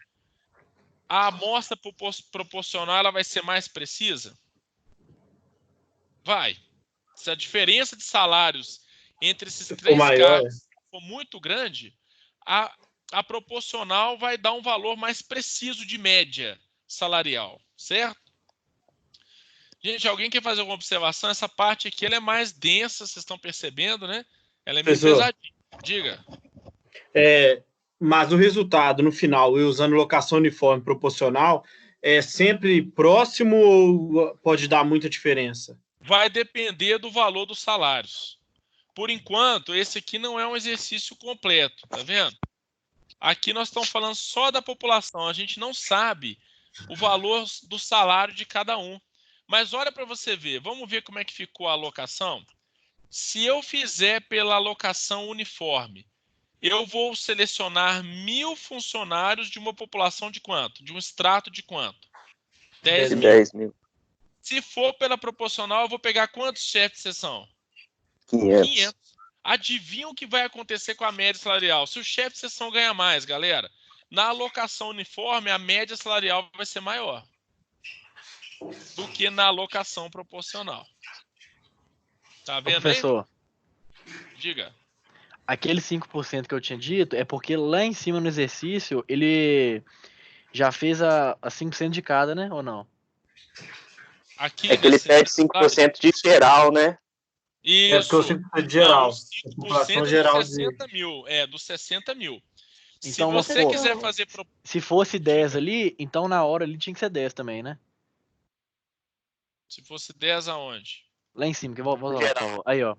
a amostra proporcional ela vai ser mais precisa? Vai. Se a diferença de salários entre esses três casos for muito grande, a proporcional vai dar um valor mais preciso de média salarial, certo? Gente, alguém quer fazer alguma observação? Essa parte aqui ela é mais densa, vocês estão percebendo, né? Ela é meio pesadinha. Diga. Mas o resultado, no final, eu usando locação uniforme proporcional, é sempre próximo ou pode dar muita diferença? Vai depender do valor dos salários. Por enquanto, esse aqui não é um exercício completo, tá vendo? Aqui nós estamos falando só da população, a gente não sabe o valor do salário de cada um. Mas olha para você ver, vamos ver como é que ficou a alocação? Se eu fizer pela alocação uniforme, eu vou selecionar 1.000 funcionários de uma população de quanto? De um extrato de quanto? 10.000. 10.000. Se for pela proporcional, eu vou pegar quantos chefes de seção? 500. Adivinha o que vai acontecer com a média salarial? Se o chefe de seção ganha mais, galera, na alocação uniforme, a média salarial vai ser maior do que na alocação proporcional. Tá vendo, professor, aí? Diga. Aquele 5% que eu tinha dito é porque lá em cima no exercício ele já fez a 5% de cada, né? Ou não? Aqui que ele perde 5% de geral, né? Isso. 5% de geral. Não, 5% geral dos 60 mil. Dos 60 mil. Então, se você quiser fazer... Se fosse 10 ali, então na hora ali tinha que ser 10 também, né? Se fosse 10 aonde? Lá em cima, que eu vou lá, por favor. Aí, ó.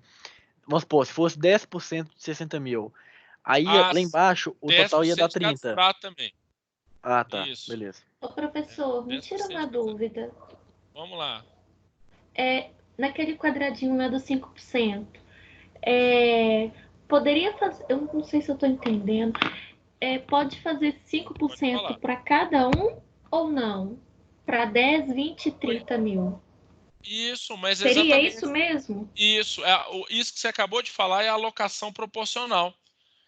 Vamos supor, se fosse 10% de 60 mil, aí lá embaixo o total ia dar 30. Também. Ah, tá. Isso. Beleza. Ô, professor, me tira uma dúvida. Vamos lá. Naquele quadradinho lá dos 5%, poderia fazer, eu não sei se eu estou entendendo, pode fazer 5% para cada um ou não? Para 10, 20, 30 mil? Isso, mas seria isso mesmo? Isso. Isso que você acabou de falar é a alocação proporcional.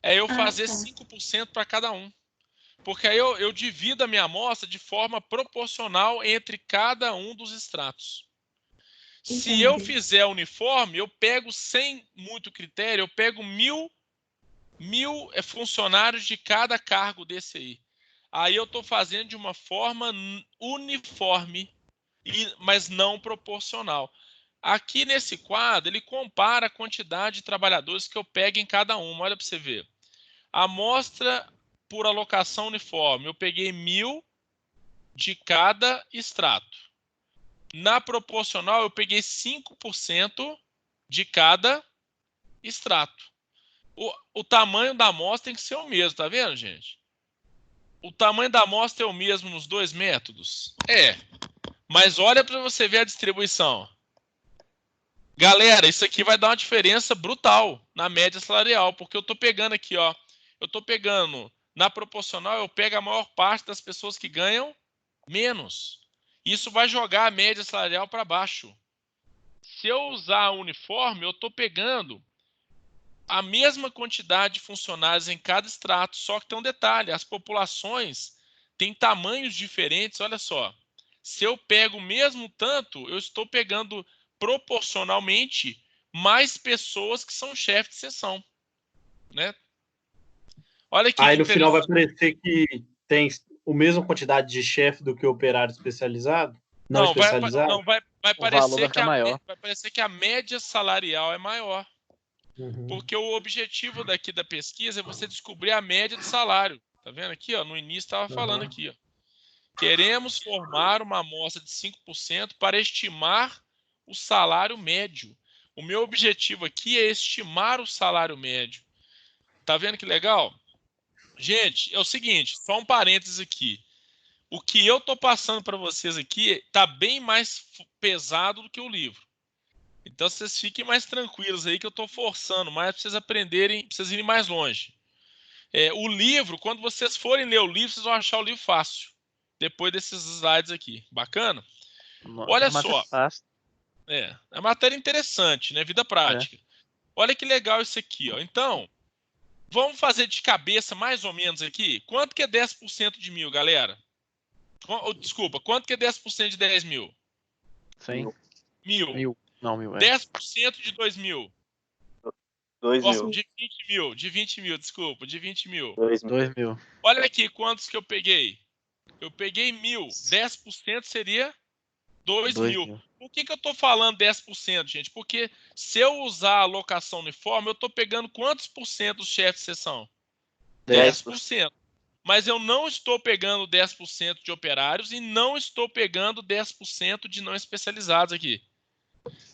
É eu fazer 5% para cada um. Porque aí eu divido a minha amostra de forma proporcional entre cada um dos extratos. Entendi. Se eu fizer uniforme, eu pego sem muito critério, eu pego 1.000 funcionários de cada cargo desse aí. Aí eu estou fazendo de uma forma uniforme, mas não proporcional. Aqui nesse quadro, ele compara a quantidade de trabalhadores que eu pego em cada uma. Olha para você ver. A amostra por alocação uniforme, eu peguei 1.000 de cada extrato. Na proporcional, eu peguei 5% de cada extrato. O tamanho da amostra tem que ser o mesmo, tá vendo, gente? O tamanho da amostra é o mesmo nos dois métodos? Mas olha para você ver a distribuição. Galera, isso aqui vai dar uma diferença brutal na média salarial, porque eu estou pegando aqui, ó. Eu estou pegando, na proporcional, eu pego a maior parte das pessoas que ganham menos. Isso vai jogar a média salarial para baixo. Se eu usar uniforme, eu estou pegando a mesma quantidade de funcionários em cada extrato, só que tem um detalhe, as populações têm tamanhos diferentes, olha só. Se eu pego o mesmo tanto, eu estou pegando proporcionalmente mais pessoas que são chefes de seção, né? Olha aqui. Aí no final vai parecer que tem a mesma quantidade de chefe do que operário especializado? Não especializado? Vai parecer que a média salarial é maior. Uhum. Porque o objetivo daqui da pesquisa é você descobrir a média de salário. Tá vendo aqui, ó? No início estava falando aqui, ó. Queremos formar uma amostra de 5% para estimar o salário médio. O meu objetivo aqui é estimar o salário médio. Tá vendo que legal? Gente, é o seguinte, só um parênteses aqui. O que eu estou passando para vocês aqui está bem mais pesado do que o livro. Então, vocês fiquem mais tranquilos aí que eu estou forçando mais para vocês aprenderem, para vocês irem mais longe. O livro, quando vocês forem ler o livro, vocês vão achar o livro fácil. Depois desses slides aqui. Bacana? Olha só. É uma matéria interessante, né? Vida prática. Olha que legal isso aqui, ó. Então, vamos fazer de cabeça mais ou menos aqui. Quanto que é 10% de 1.000, galera? Desculpa, quanto que é 10% de 10.000? 100. 1.000. Não, 1.000. 10% de 2.000. 2.000. De 20.000. De 20.000, desculpa. De 20.000. 2.000. Olha aqui quantos que eu peguei. Eu peguei 1.000. 10% seria 2.000. Por que eu estou falando 10%, gente? Porque se eu usar a alocação uniforme, eu estou pegando quantos por cento dos chefes de seção? 10%. Mas eu não estou pegando 10% de operários e não estou pegando 10% de não especializados aqui.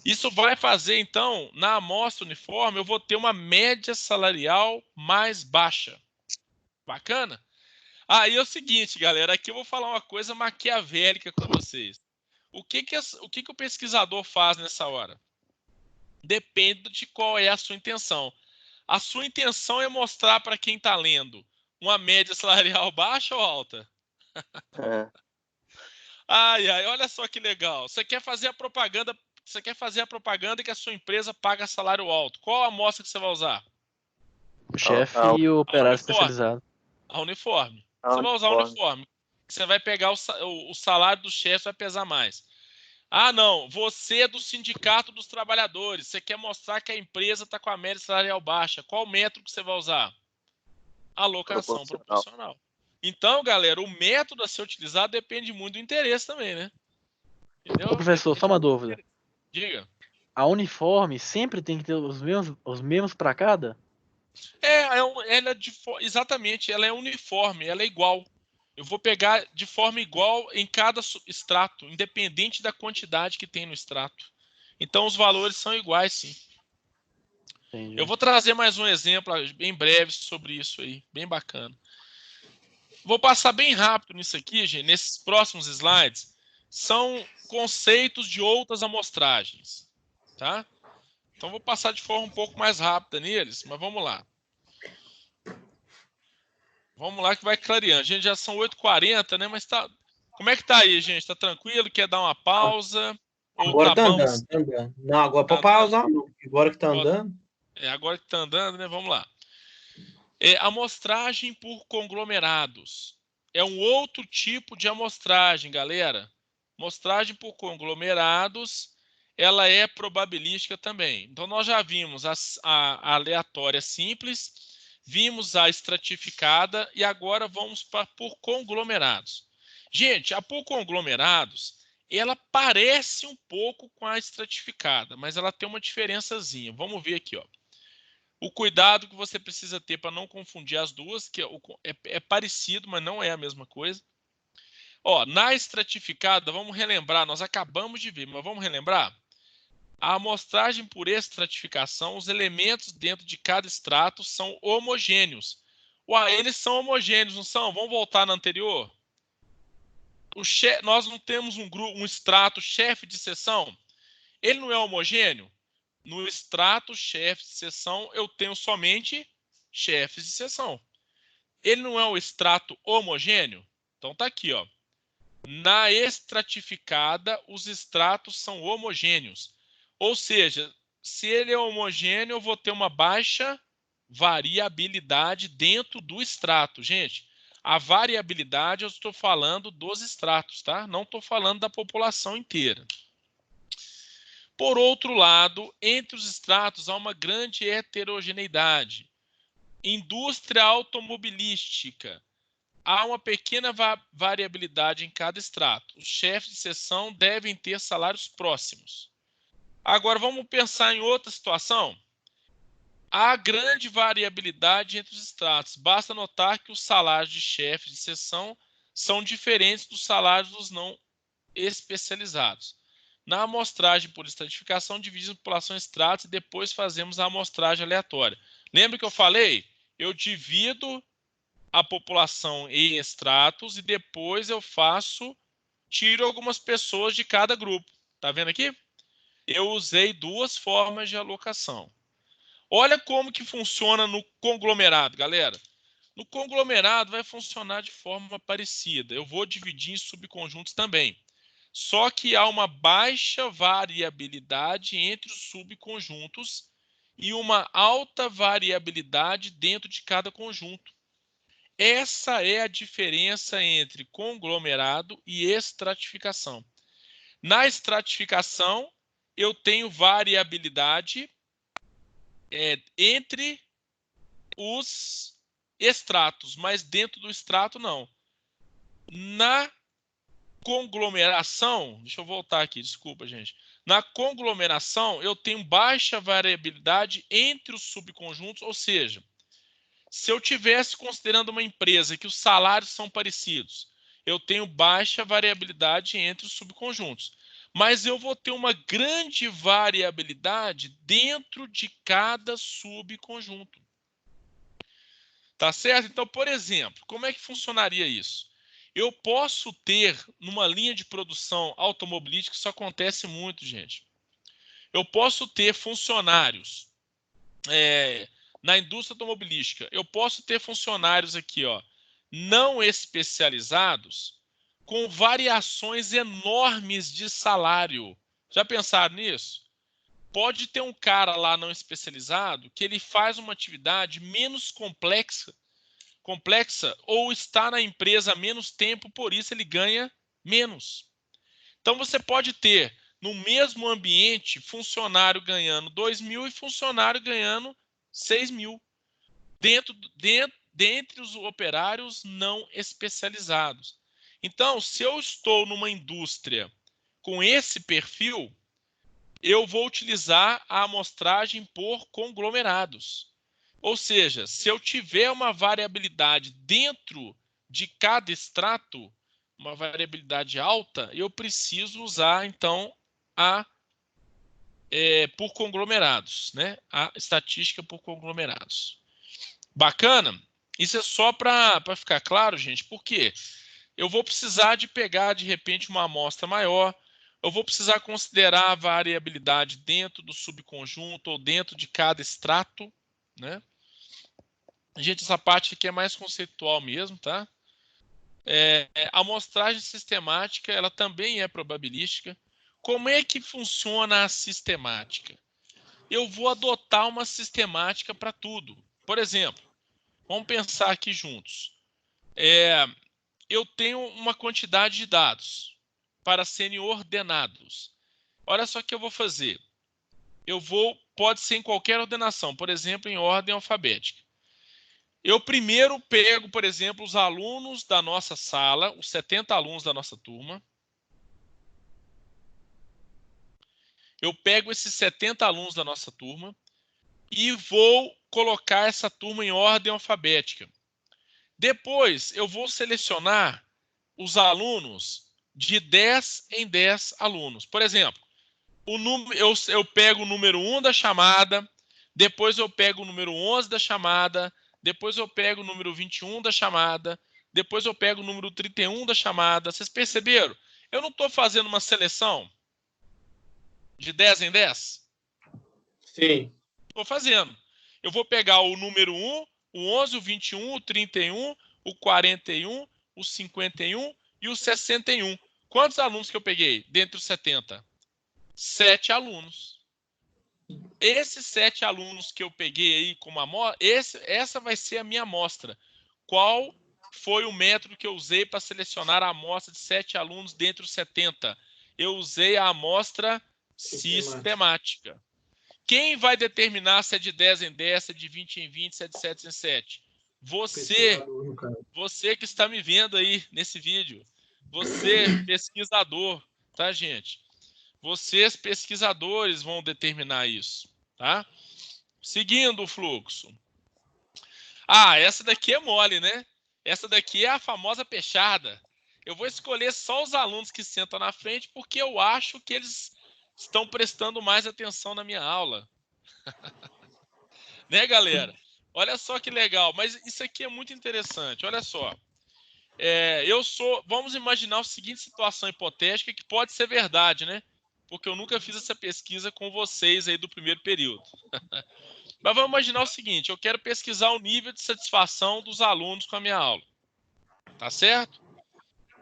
Isso vai fazer, então, na amostra uniforme, eu vou ter uma média salarial mais baixa. Bacana? Aí é o seguinte, galera, aqui eu vou falar uma coisa maquiavélica com vocês. O que o pesquisador faz nessa hora? Depende de qual é a sua intenção. A sua intenção é mostrar para quem está lendo uma média salarial baixa ou alta? Ai, olha só que legal. Você quer fazer a propaganda que a sua empresa paga salário alto. Qual a amostra que você vai usar? O chefe e o operário especializado. A uniforme. Você vai usar a uniforme. Você vai pegar o salário do chefe, vai pesar mais. Ah, não. Você é do sindicato dos trabalhadores. Você quer mostrar que a empresa está com a média salarial baixa. Qual método que você vai usar? Alocação proporcional. Então, galera, o método a ser utilizado depende muito do interesse também, né? Entendeu? Ô, professor, só uma dúvida. Diga. A uniforme sempre tem que ter os mesmos para cada? Exatamente, ela é uniforme, ela é igual. Eu vou pegar de forma igual em cada extrato, independente da quantidade que tem no extrato. Então, os valores são iguais, sim. Entendi. Eu vou trazer mais um exemplo bem breve sobre isso aí, bem bacana. Vou passar bem rápido nisso aqui, gente. Nesses próximos slides, são conceitos de outras amostragens, tá? Então, vou passar de forma um pouco mais rápida neles, mas vamos lá. Vamos lá que vai clareando. Gente, já são 8h40, né? Mas tá... Como é que tá aí, gente? Tá tranquilo? Quer dar uma pausa? Agora tá andando, tá andando. Não, agora pode pausar, não. Agora que tá andando. Agora que tá andando, né? Vamos lá. Amostragem por conglomerados. É um outro tipo de amostragem, galera. Amostragem por conglomerados, ela é probabilística também. Então, nós já vimos a aleatória simples, vimos a estratificada e agora vamos para por conglomerados. Gente, a por conglomerados, ela parece um pouco com a estratificada, mas ela tem uma diferençazinha. Vamos ver aqui, ó. O cuidado que você precisa ter para não confundir as duas, que é parecido, mas não é a mesma coisa. Ó, na estratificada, vamos relembrar, nós acabamos de ver, mas vamos relembrar? A amostragem por estratificação, os elementos dentro de cada extrato são homogêneos. Eles são homogêneos, não são? Vamos voltar na anterior? Nós não temos um extrato chefe de seção? Ele não é homogêneo? No extrato chefe de seção, eu tenho somente chefes de seção. Ele não é um extrato homogêneo? Então tá aqui, ó. Na estratificada, os extratos são homogêneos. Ou seja, se ele é homogêneo, eu vou ter uma baixa variabilidade dentro do extrato. Gente, a variabilidade eu estou falando dos extratos, tá? Não estou falando da população inteira. Por outro lado, entre os extratos há uma grande heterogeneidade. Indústria automobilística. Há uma pequena variabilidade em cada extrato. Os chefes de seção devem ter salários próximos. Agora, vamos pensar em outra situação. Há grande variabilidade entre os extratos. Basta notar que os salários de chefes de seção são diferentes dos salários dos não especializados. Na amostragem por estratificação, dividimos a população em extratos e depois fazemos a amostragem aleatória. Lembra que eu falei? Eu divido a população em estratos e depois eu tiro algumas pessoas de cada grupo. Tá vendo aqui? Eu usei duas formas de alocação. Olha como que funciona no conglomerado, galera. No conglomerado vai funcionar de forma parecida. Eu vou dividir em subconjuntos também. Só que há uma baixa variabilidade entre os subconjuntos e uma alta variabilidade dentro de cada conjunto. Essa é a diferença entre conglomerado e estratificação. Na estratificação, eu tenho variabilidade entre os estratos, mas dentro do extrato não. Na conglomeração, deixa eu voltar aqui, desculpa, gente. Na conglomeração, eu tenho baixa variabilidade entre os subconjuntos, ou seja, se eu tivesse considerando uma empresa que os salários são parecidos, eu tenho baixa variabilidade entre os subconjuntos. Mas eu vou ter uma grande variabilidade dentro de cada subconjunto. Tá certo? Então, por exemplo, como é que funcionaria isso? Eu posso ter, numa linha de produção automobilística, isso acontece muito, gente. Eu posso ter funcionários na indústria automobilística. Eu posso ter funcionários aqui, ó, não especializados, com variações enormes de salário. Já pensaram nisso? Pode ter um cara lá não especializado que ele faz uma atividade menos complexa ou está na empresa há menos tempo, por isso ele ganha menos. Então você pode ter no mesmo ambiente funcionário ganhando 2.000 e funcionário ganhando 6.000 dentre os operários não especializados. Então, se eu estou numa indústria com esse perfil, eu vou utilizar a amostragem por conglomerados. Ou seja, se eu tiver uma variabilidade dentro de cada extrato, uma variabilidade alta, eu preciso usar, então, por conglomerados, né? A estatística por conglomerados. Bacana? Isso é só para ficar claro, gente, porque eu vou precisar de pegar, de repente, uma amostra maior, eu vou precisar considerar a variabilidade dentro do subconjunto ou dentro de cada extrato, né? Gente, essa parte aqui é mais conceitual mesmo, tá? A amostragem sistemática, ela também é probabilística. Como é que funciona a sistemática? Eu vou adotar uma sistemática para tudo. Por exemplo, vamos pensar aqui juntos. Eu tenho uma quantidade de dados para serem ordenados. Olha só o que eu vou fazer. Pode ser em qualquer ordenação, por exemplo, em ordem alfabética. Eu primeiro pego, por exemplo, os alunos da nossa sala, os 70 alunos da nossa turma. Eu pego esses 70 alunos da nossa turma e vou colocar essa turma em ordem alfabética. Depois, eu vou selecionar os alunos de 10 em 10 alunos. Por exemplo, eu pego o número 1 da chamada, depois eu pego o número 11 da chamada, depois eu pego o número 21 da chamada, depois eu pego o número 31 da chamada. Vocês perceberam? Eu não estou fazendo uma seleção de 10 em 10? Sim. Estou fazendo. Eu vou pegar o número 1, o 11, o 21, o 31, o 41, o 51 e o 61. Quantos alunos que eu peguei dentre os 70? 7 alunos. Esses 7 alunos que eu peguei aí como amostra, essa vai ser a minha amostra. Qual foi o método que eu usei para selecionar a amostra de 7 alunos dentre os 70? Eu usei a amostra sistemática. Quem vai determinar se é de 10 em 10, se é de 20 em 20, se é de 7 em 7? Você que está me vendo aí nesse vídeo. Você, pesquisador, tá, gente? Vocês, pesquisadores, vão determinar isso, tá? Seguindo o fluxo. Essa daqui é mole, né? Essa daqui é a famosa peixada. Eu vou escolher só os alunos que sentam na frente porque eu acho que eles estão prestando mais atenção na minha aula. Né, galera? Olha só que legal. Mas isso aqui é muito interessante. Olha só. Vamos imaginar a seguinte situação hipotética que pode ser verdade, né? Porque eu nunca fiz essa pesquisa com vocês aí do primeiro período. Mas vamos imaginar o seguinte, eu quero pesquisar o nível de satisfação dos alunos com a minha aula. Tá certo?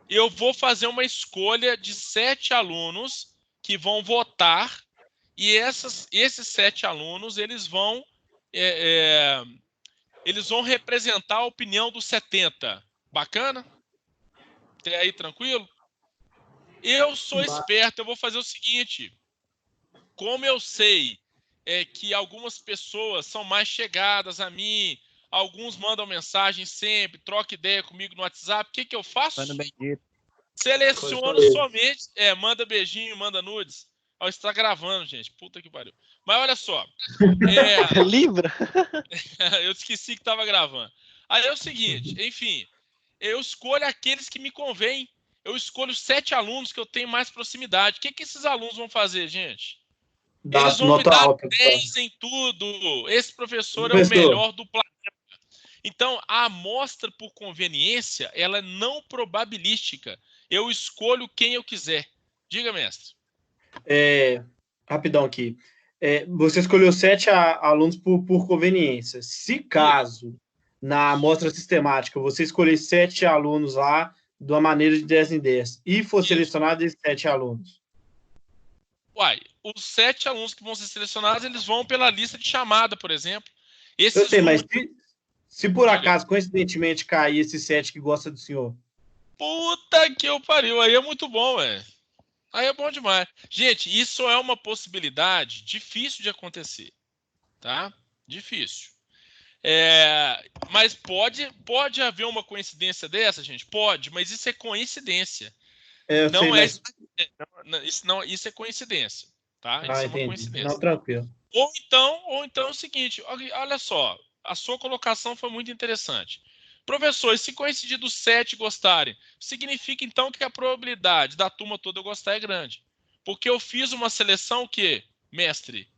Eu vou fazer uma escolha de 7 alunos que vão votar e esses 7 alunos, eles vão representar a opinião dos 70. Bacana? Até aí, tranquilo? Eu sou esperto, eu vou fazer o seguinte. Como eu sei que algumas pessoas são mais chegadas a mim, alguns mandam mensagem sempre, troca ideia comigo no WhatsApp, o que eu faço? Manda bendito. Seleciono somente... manda beijinho, manda nudes. Ó, está gravando, gente. Puta que pariu. Mas olha só. Libra? Eu esqueci que estava gravando. Aí é o seguinte, enfim, eu escolho aqueles que me convêm. Eu escolho 7 alunos que eu tenho mais proximidade. O que esses alunos vão fazer, gente? Eles vão me dar 10 em tudo. Esse professor é o melhor do planeta. Então, a amostra por conveniência, ela é não probabilística. Eu escolho quem eu quiser. Diga, mestre. Rapidão aqui. Você escolheu 7 alunos por conveniência. Se caso, na amostra sistemática, você escolher 7 alunos lá, de uma maneira de 10 em 10, e for selecionado esses 7 alunos? Os 7 alunos que vão ser selecionados, eles vão pela lista de chamada, por exemplo. Eu sei, mas se por acaso, coincidentemente, cair esses 7 que gostam do senhor? Puta que eu pariu, aí é muito bom, velho. Aí é bom demais. Gente, isso é uma possibilidade difícil de acontecer, tá? Difícil. Mas pode haver uma coincidência dessa, gente? Pode, mas isso é coincidência. Isso é coincidência, tá? Isso é uma coincidência. Não, tranquilo. Ou então é o seguinte, olha só, a sua colocação foi muito interessante. Professor, e se coincidir dos 7 gostarem, significa então que a probabilidade da turma toda gostar é grande. Porque eu fiz uma seleção que, mestre,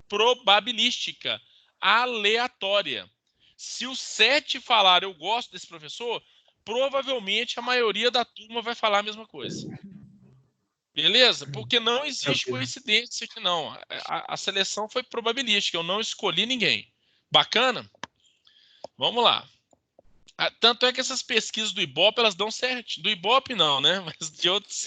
probabilística, aleatória. Se os 7 falarem eu gosto desse professor, provavelmente a maioria da turma vai falar a mesma coisa. Beleza? Porque não existe coincidência aqui, não. A seleção foi probabilística, eu não escolhi ninguém. Bacana? Vamos lá. Tanto é que essas pesquisas do Ibope, elas dão certo. Do Ibope não, né? Mas de outros...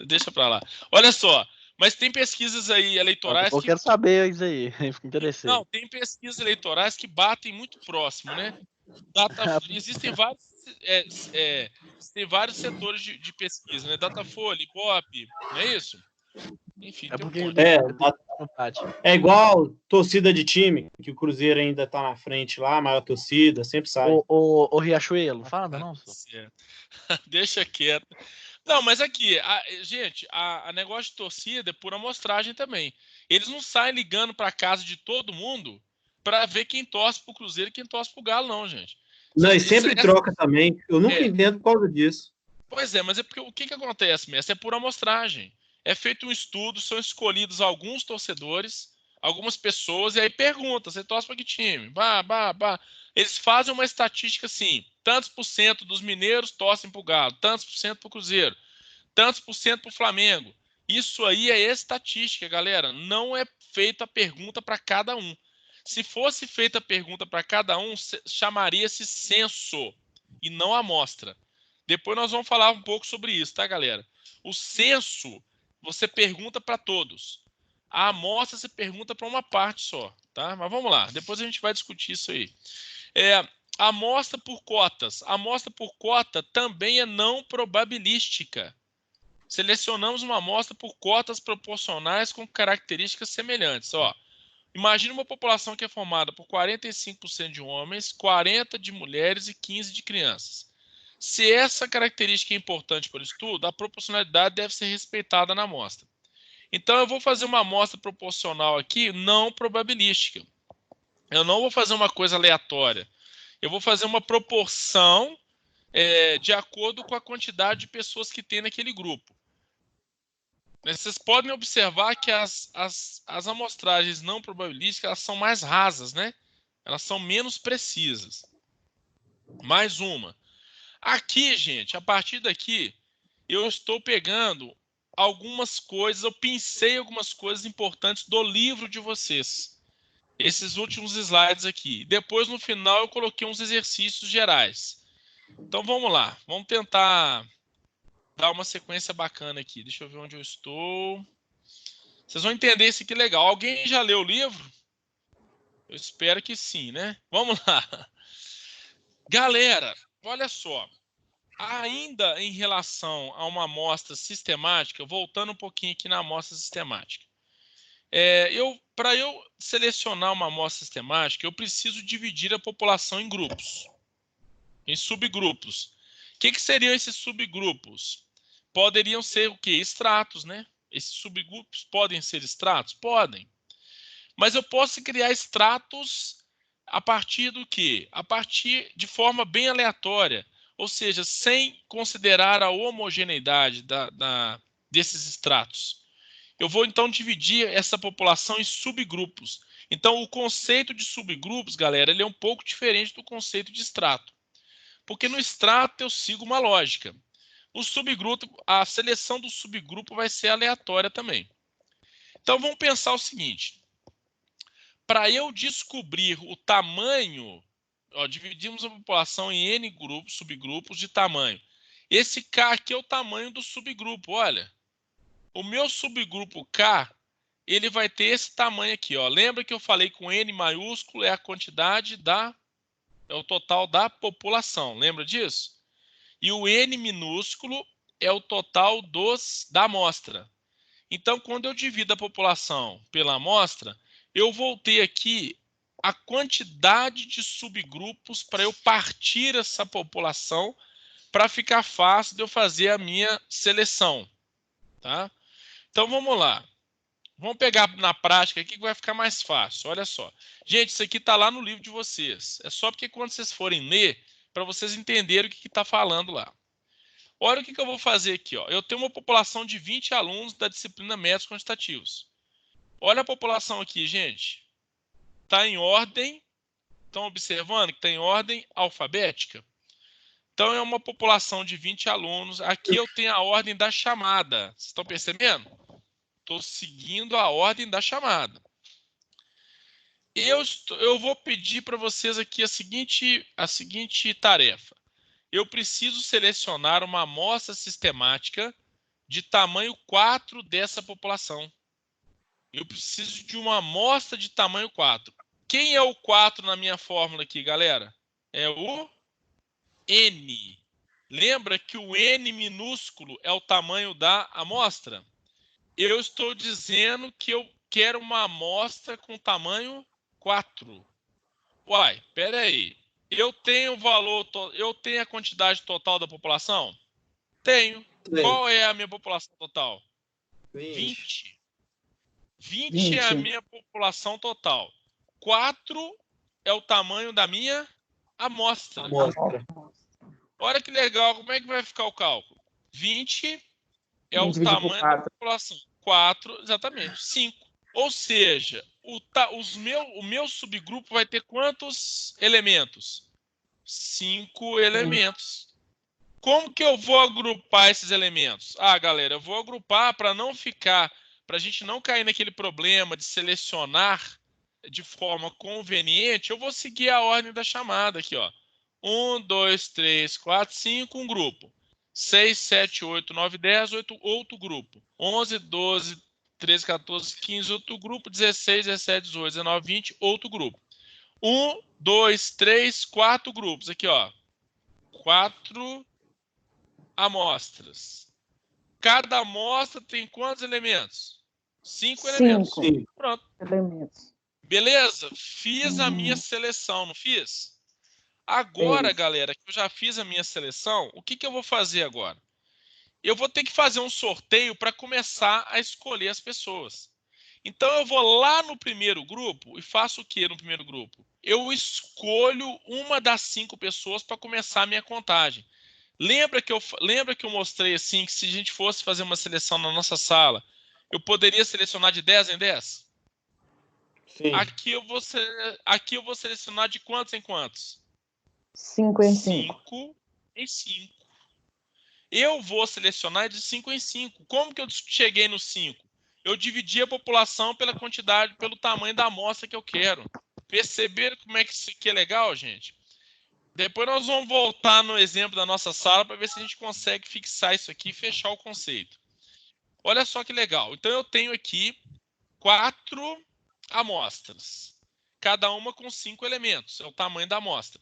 Deixa pra lá. Olha só. Mas tem pesquisas aí eleitorais Eu quero saber isso aí. Fico interessado. Não, tem pesquisas eleitorais que batem muito próximo, né? Existem vários setores de pesquisa, né? Datafolha, Ibope, não é isso? Enfim, é igual torcida de time, que o Cruzeiro ainda tá na frente lá, a maior torcida, sempre sai. O Riachuelo, fala não, senhor. Deixa quieto. Não, mas aqui, gente, a negócio de torcida é por amostragem também. Eles não saem ligando para casa de todo mundo para ver quem torce pro Cruzeiro e quem torce pro Galo, não, gente. Não, e sempre troca também. Eu nunca entendo por causa disso. Pois é, mas é porque o que acontece, mestre? É por amostragem. É feito um estudo, são escolhidos alguns torcedores, algumas pessoas, e aí pergunta, você torce para que time? Eles fazem uma estatística assim, tantos por cento dos mineiros torcem para o Galo, tantos por cento para o Cruzeiro, tantos por cento para o Flamengo. Isso aí é estatística, galera. Não é feita a pergunta para cada um. Se fosse feita a pergunta para cada um, chamaria-se censo e não amostra. Depois nós vamos falar um pouco sobre isso, tá, galera? O censo, você pergunta para todos. A amostra, você pergunta para uma parte só, tá? Mas vamos lá, depois a gente vai discutir isso aí. A amostra por cotas. A amostra por cota também é não probabilística. Selecionamos uma amostra por cotas proporcionais com características semelhantes. Imagina uma população que é formada por 45% de homens, 40% de mulheres e 15% de crianças. Se essa característica é importante para o estudo, a proporcionalidade deve ser respeitada na amostra. Então, eu vou fazer uma amostra proporcional aqui, não probabilística. Eu não vou fazer uma coisa aleatória. Eu vou fazer uma proporção de acordo com a quantidade de pessoas que tem naquele grupo. Vocês podem observar que as amostragens não probabilísticas elas são mais rasas, né? Elas são menos precisas. Mais uma. Aqui, gente, a partir daqui, eu estou pegando algumas coisas, eu pensei algumas coisas importantes do livro de vocês. Esses últimos slides aqui. Depois, no final, eu coloquei uns exercícios gerais. Então, vamos lá. Vamos tentar dar uma sequência bacana aqui. Deixa eu ver onde eu estou. Vocês vão entender isso aqui legal. Alguém já leu o livro? Eu espero que sim, né? Vamos lá. Galera, olha só. Ainda em relação a uma amostra sistemática, voltando um pouquinho aqui na amostra sistemática. Para eu selecionar uma amostra sistemática, eu preciso dividir a população em grupos, em subgrupos. O que seriam esses subgrupos? Poderiam ser o quê? Estratos, né? Esses subgrupos podem ser estratos? Podem. Mas eu posso criar estratos a partir do quê? A partir de forma bem aleatória, ou seja, sem considerar a homogeneidade desses estratos. Eu vou, então, dividir essa população em subgrupos. Então, o conceito de subgrupos, galera, ele é um pouco diferente do conceito de extrato. Porque no extrato eu sigo uma lógica. O subgrupo, a seleção do subgrupo vai ser aleatória também. Então, vamos pensar o seguinte. Para eu descobrir o tamanho, dividimos a população em N grupos, subgrupos de tamanho. Esse K aqui é o tamanho do subgrupo, olha. O meu subgrupo K, ele vai ter esse tamanho aqui, ó. Lembra que eu falei com N maiúsculo é a quantidade é o total da população, lembra disso? E o N minúsculo é o total da amostra. Então, quando eu divido a população pela amostra, eu vou ter aqui a quantidade de subgrupos para eu partir essa população para ficar fácil de eu fazer a minha seleção, tá? Então, vamos lá. Vamos pegar na prática aqui que vai ficar mais fácil. Olha só. Gente, isso aqui está lá no livro de vocês. É só porque quando vocês forem ler, para vocês entenderem o que está falando lá. Olha o que eu vou fazer aqui. Ó. Eu tenho uma população de 20 alunos da disciplina Métodos Quantitativos. Olha a população aqui, gente. Está em ordem. Estão observando que está em ordem alfabética? Então, é uma população de 20 alunos. Aqui eu tenho a ordem da chamada. Vocês estão percebendo? Estou seguindo a ordem da chamada. Eu vou pedir para vocês aqui a seguinte tarefa. Eu preciso selecionar uma amostra sistemática de tamanho 4 dessa população. Eu preciso de uma amostra de tamanho 4. Quem é o 4 na minha fórmula aqui, galera? É o N. Lembra que o N minúsculo é o tamanho da amostra? Eu estou dizendo que eu quero uma amostra com tamanho 4. Uai, espera aí. Eu tenho o valor, eu tenho a quantidade total da população? Tenho. Qual é a minha população total? 20. 20 é a minha população total. 4 é o tamanho da minha amostra. Olha que legal, como é que vai ficar o cálculo? 20 é o tamanho da população. 4, exatamente, 5. Ou seja, o meu subgrupo vai ter quantos elementos? 5 elementos. Como que eu vou agrupar esses elementos? Galera, eu vou agrupar para a gente não cair naquele problema de selecionar de forma conveniente. Eu vou seguir a ordem da chamada aqui, ó. 1, 2, 3, 4, 5, um grupo. 6, 7, 8, 9, 10, outro grupo. 11, 12, 13, 14, 15, outro grupo. 16, 17, 18, 19, 20, outro grupo. 1, 2, 3, 4 grupos. Aqui, ó. 4 amostras. Cada amostra tem quantos elementos? 5 elementos. 5 Pronto. elementos. Beleza? Fiz a minha seleção, não fiz? Agora, galera, que eu já fiz a minha seleção, o que eu vou fazer agora? Eu vou ter que fazer um sorteio para começar a escolher as pessoas. Então, eu vou lá no primeiro grupo e faço o que no primeiro grupo? Eu escolho uma das 5 pessoas para começar a minha contagem. Lembra que eu mostrei assim que se a gente fosse fazer uma seleção na nossa sala, eu poderia selecionar de 10 em 10? Sim. Aqui eu vou selecionar de quantos em quantos? 5 em 5. 5 em 5. Eu vou selecionar de 5 em 5. Como que eu cheguei no 5? Eu dividi a população pela quantidade, pelo tamanho da amostra que eu quero. Perceberam como é que isso aqui é legal, gente? Depois nós vamos voltar no exemplo da nossa sala para ver se a gente consegue fixar isso aqui e fechar o conceito. Olha só que legal. Então eu tenho aqui 4 amostras, cada uma com 5 elementos, é o tamanho da amostra.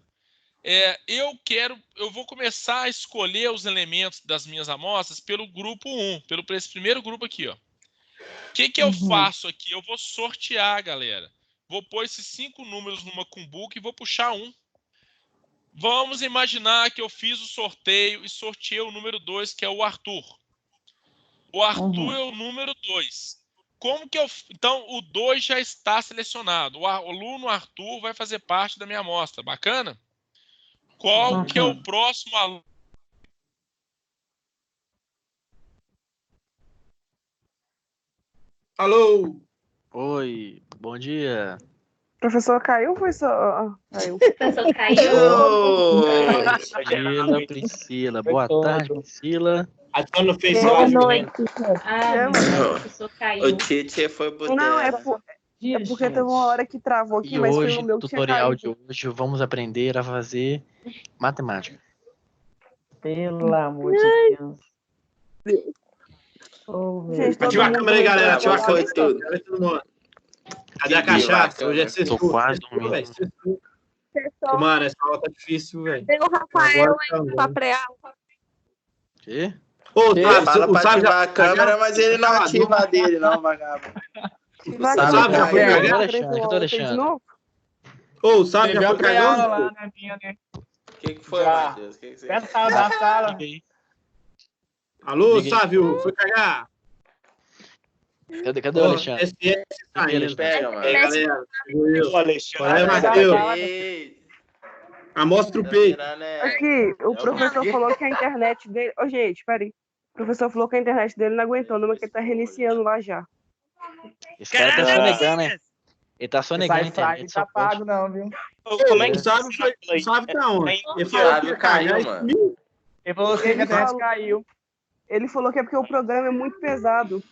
Eu vou começar a escolher os elementos das minhas amostras pelo grupo 1, por esse primeiro grupo aqui, ó. O que eu faço aqui? Eu vou sortear, galera. Vou pôr esses 5 números numa cumbuca e vou puxar um. Vamos imaginar que eu fiz o sorteio e sorteei o número 2, que é o Arthur. O Arthur é o número 2. Como que Então, o 2 já está selecionado. O aluno Arthur vai fazer parte da minha amostra. Bacana? Qual que é o próximo aluno? Alô? Oi, bom dia. O professor caiu ou foi só... Caiu. O professor caiu. Priscila, Priscila. Boa tarde, Priscila. A tua não fez Boa áudio, né? noite. O professor caiu. O Tite foi botar. Não, é porque teve uma hora que travou aqui, E mas hoje, foi o meu no que tinha tutorial caído. de hoje, vamos aprender a fazer matemática. Pelo amor de Deus. Oh, Gente, todo Ativa a mundo câmera aí, galera. Ativa a Foi câmera. tudo. Cadê todo mundo? Cadê a cachaça? Hoje é Tô sexto. quase dormindo. Mano, essa aula tá difícil, velho. Tem o Rafael Agora tá aí pra pré-aula. Quê? Ô, Fala pra Sábio ativar a câmera, mas ele não ativa a dele, não, vagabundo. Vai, Sábio já foi Cadê cagar? o Alexandre? Cadê o Alexandre? Ô, o Sábio já foi cagar? lá na minha, né? O que foi, Já. Matheus? Que você... Perto da sala. Liga aí. Alô, Liga aí. Sábio, foi cagar? Cadê o Alexandre? SS saindo. Pega, mano. É, galera. O Alexandre. Qual é, Matheus? Ei, Amostra o tá peito. tirando, né? Aqui, o É professor falou que a internet dele... Ô, gente, peraí. O professor falou que a internet dele não aguentou, mas que ele tá reiniciando lá já. Esse cara tá sonegando, né? Ele tá sonegando a Sai fraco, internet. tá Só pode. pago não, viu? Como é que O Sábio tá onde? Ele falou que Sábio ia cagar caiu, e mano. sumiu. Ele falou assim que a Ele internet falou- caiu. Ele falou que é porque o programa é muito pesado.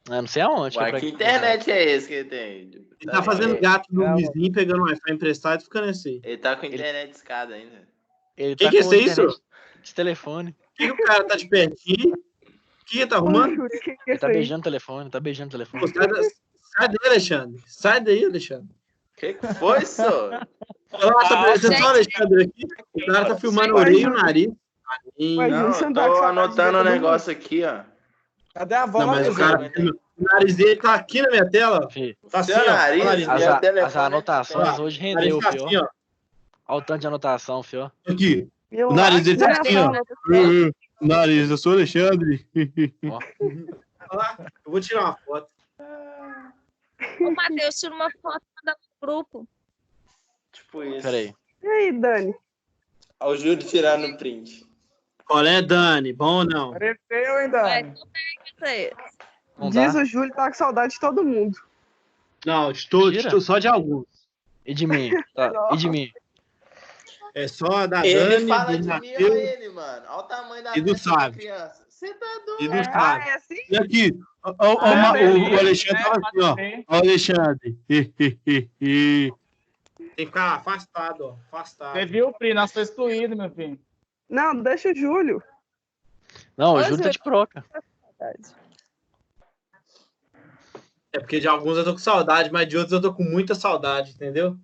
Eu não sei aonde. Ué, que internet é esse que ele tem? Ele tá fazendo gato no vizinho, pegando um Wi-Fi emprestado e ficando assim. Ele tá com internet de escada ainda. Ele Que tá que é com isso? internet de telefone. Por que o cara tá de pertinho? O que tá arrumando? O que é Ele isso tá aí? beijando o telefone, tá beijando o telefone. Pô, sai daí, Alexandre. Sai daí, Alexandre. Que foi, só? Olha lá, tá parecendo só o Alexandre aqui. O cara tá filmando a orelha e o nariz. Mas Não, você eu não tá com tô saudade anotando de um todo negócio aqui, ó. Cadê a voz? Não, mas o Zé? cara, o nariz dele tá aqui na minha tela. Fi, Tá assim, Seu ó. nariz, Olha o nariz meu dele. telefone. as anotações hoje O nariz rendeu, tá fio. assim, ó. Olha o tanto de anotação, fio. Aqui. Eu O nariz acho dele que tá já assim, ó. fala. Nariz, eu sou o Alexandre. Ó. Olha lá, eu vou tirar uma foto. Ô, Matheus, tira uma foto e manda no grupo. Tipo isso. Peraí. E aí, Dani? Ó, o Júlio tirando o print. Qual é, Dani? Bom ou não? Pareceu, hein, Vai, Dani? então pega isso aí. Não Diz dá? o Júlio tá com saudade de todo mundo. Não, estou Tira? só de alguns. E de mim? Tá. E de mim? É só da Ele Dani, fala do de mim, Matheus olha ele, mano. Olha o tamanho da e do testa da Sábio. criança. Você tá E doido. do Ah, Sábio. é assim? E aqui, o Alexandre tava assim, ó. Ó, o Alexandre. Tem que ficar afastado, ó. Afastado. Você viu, Pri? Nós foi excluído, meu filho. Não, deixa o Júlio. Não, o Pois Júlio tá é. de proca. É porque de alguns eu tô com saudade, mas de outros eu tô com muita saudade, entendeu?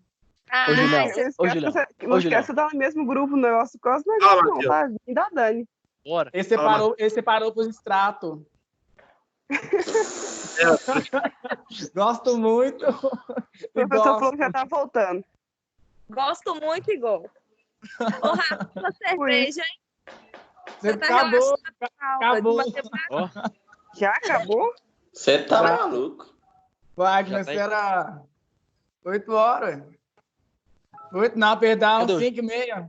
Ah, Ô, Julião. você- Ô, Julião. Não Ô, esquece de dar no mesmo grupo o negócio com os Fala, negócios, não, Matheus. tá? E da Dani. Bora. Ele separou pros extratos. Gosto muito. O professor falou que já tá voltando. gosto muito igual. Ô, Rafa, uma cerveja, hein? Você tá acabou. relaxado com a aula de Acabou. matemática. Ó, Já acabou? Você tá maluco. Wagner, Já tá você era 8 horas. 8 não, perdão, Cadê o- 5h30.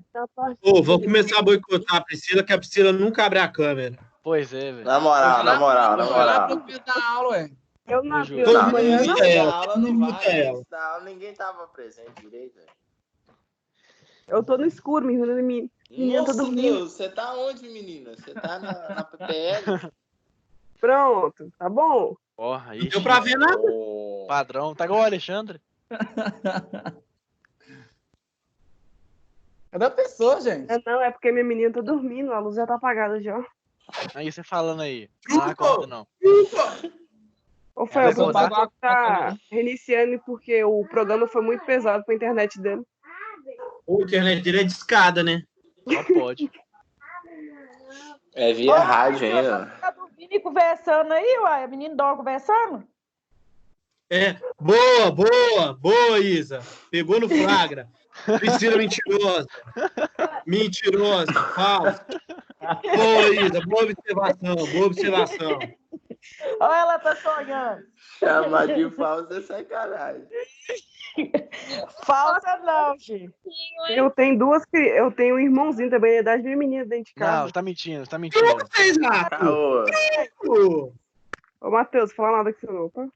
Ô, vou começar a boicotar a Priscila, que a Priscila nunca abre a câmera. pois é, velho. Na moral, na moral, na Vou falar moral. pro filho da aula, ué. Eu não Ô, vi Júlio. hoje de manhã, No não. início da ela, aula, todo no mundo início ela. da aula, ninguém tava presente direito. Velho. Eu tô no escuro, menina tá Nossa, dormindo. Deus, você tá onde, menina? Você tá na PPL? Pronto, tá bom? Porra, Não aí. deu pra ver nada. Oh. Padrão. Tá igual o Alexandre. Cadê a pessoa, gente? Não, é porque minha menina tá dormindo, a luz já tá apagada já. Aí você falando aí. Não acorda, não. Ô, Fel, o Vai acordar? professor tá reiniciando porque o programa foi muito pesado pra internet dele. A internet dele é de escada, né? Só pode. É via rádio ainda. Tá dormindo e conversando aí, uai. A menina dorme conversando? É, boa, Isa. Pegou no flagra. Priscila mentirosa. Mentirosa, falsa. Boa, Isa, boa observação. Olha, ela tá sonhando. Chamar de falsa é sacanagem. Falsa não, gente. Eu tenho um irmãozinho também, da idade da minha menina dentro de casa. Não, tá mentindo, tá O que mentindo. você fez, Rato? Caô. Ô, Matheus, fala nada que você não, tá?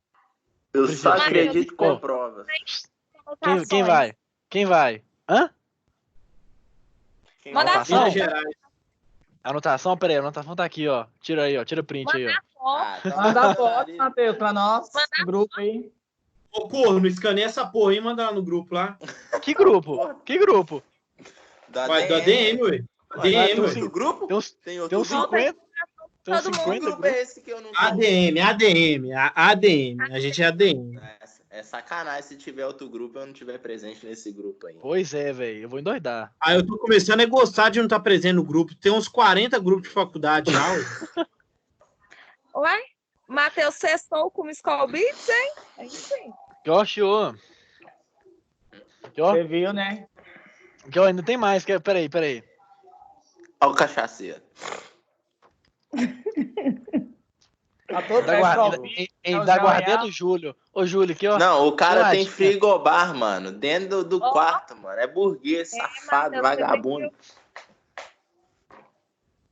Eu só acredito com provas. Quem vai? Quem vai? Hã? Anotação. Minas Gerais. Anotação? Peraí, a anotação tá aqui, ó. Tira aí, ó. Tira print aí, ó. Manda a foto, Matheus, pra nós. No grupo aí. Ô, corno, escaneia essa porra aí e manda lá no grupo lá. Que grupo? Que grupo? Vai, da DM, ué. Tem DM, ué. outro grupo? Tem uns Tem outro grupo? 50. Tem uns Todo mundo. 50 Que grupo grupos. é esse que eu não tô? ADM. A gente é ADM. É sacanagem se tiver outro grupo e eu não tiver presente nesse grupo aí. Pois é, velho. Eu vou endoidar. Aí eu tô começando a gostar de não estar presente no grupo. Tem uns 40 grupos de faculdade já, ué. Ué? Matheus, sextou com o Skull Beats, hein? Aí sim. Que ó, chiou. Que ó, Você viu, né? que ó, ainda tem mais. Peraí. Olha o cachaceiro. Tá todo Da guarda do Júlio. Ô, Júlio, aqui, ó. Não, o cara Relaxa. tem frigobar, mano. Dentro do quarto, mano. É burguês, safado, Matheus, vagabundo.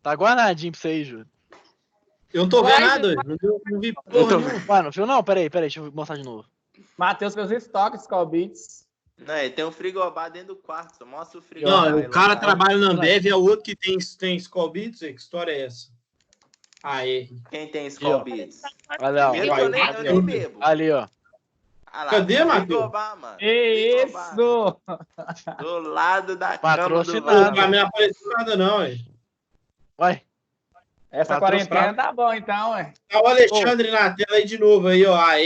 Tá guardadinho pra você aí, Júlio. Eu não tô Ué, vendo nada, ué. Não vi porra nenhuma. Mano, viu não? Peraí, deixa eu mostrar de novo. Matheus fez estoque, Skull Beats. Não, ele tem um frigobar dentro do quarto. Só mostra o frigobar. Não, aí o cara lá. trabalha na Ambev, é o outro que tem Skull Beats, ué. Que história é essa? Aê. Quem tem Skull Beats? Olha lá, ó. Primeiro que eu nem bebo. Ali, ó. Ah lá, Cadê, tem Matheus? frigobar, mano. Que Frigobar. isso! Do lado da cama do Patrocinado. Pô, vaso. pra mim não apareceu nada, não, ué. Vai. Essa Patrocinado. quarentena tá bom, então, ué. Tá o Alexandre na tela aí de novo, aí, ó. AR.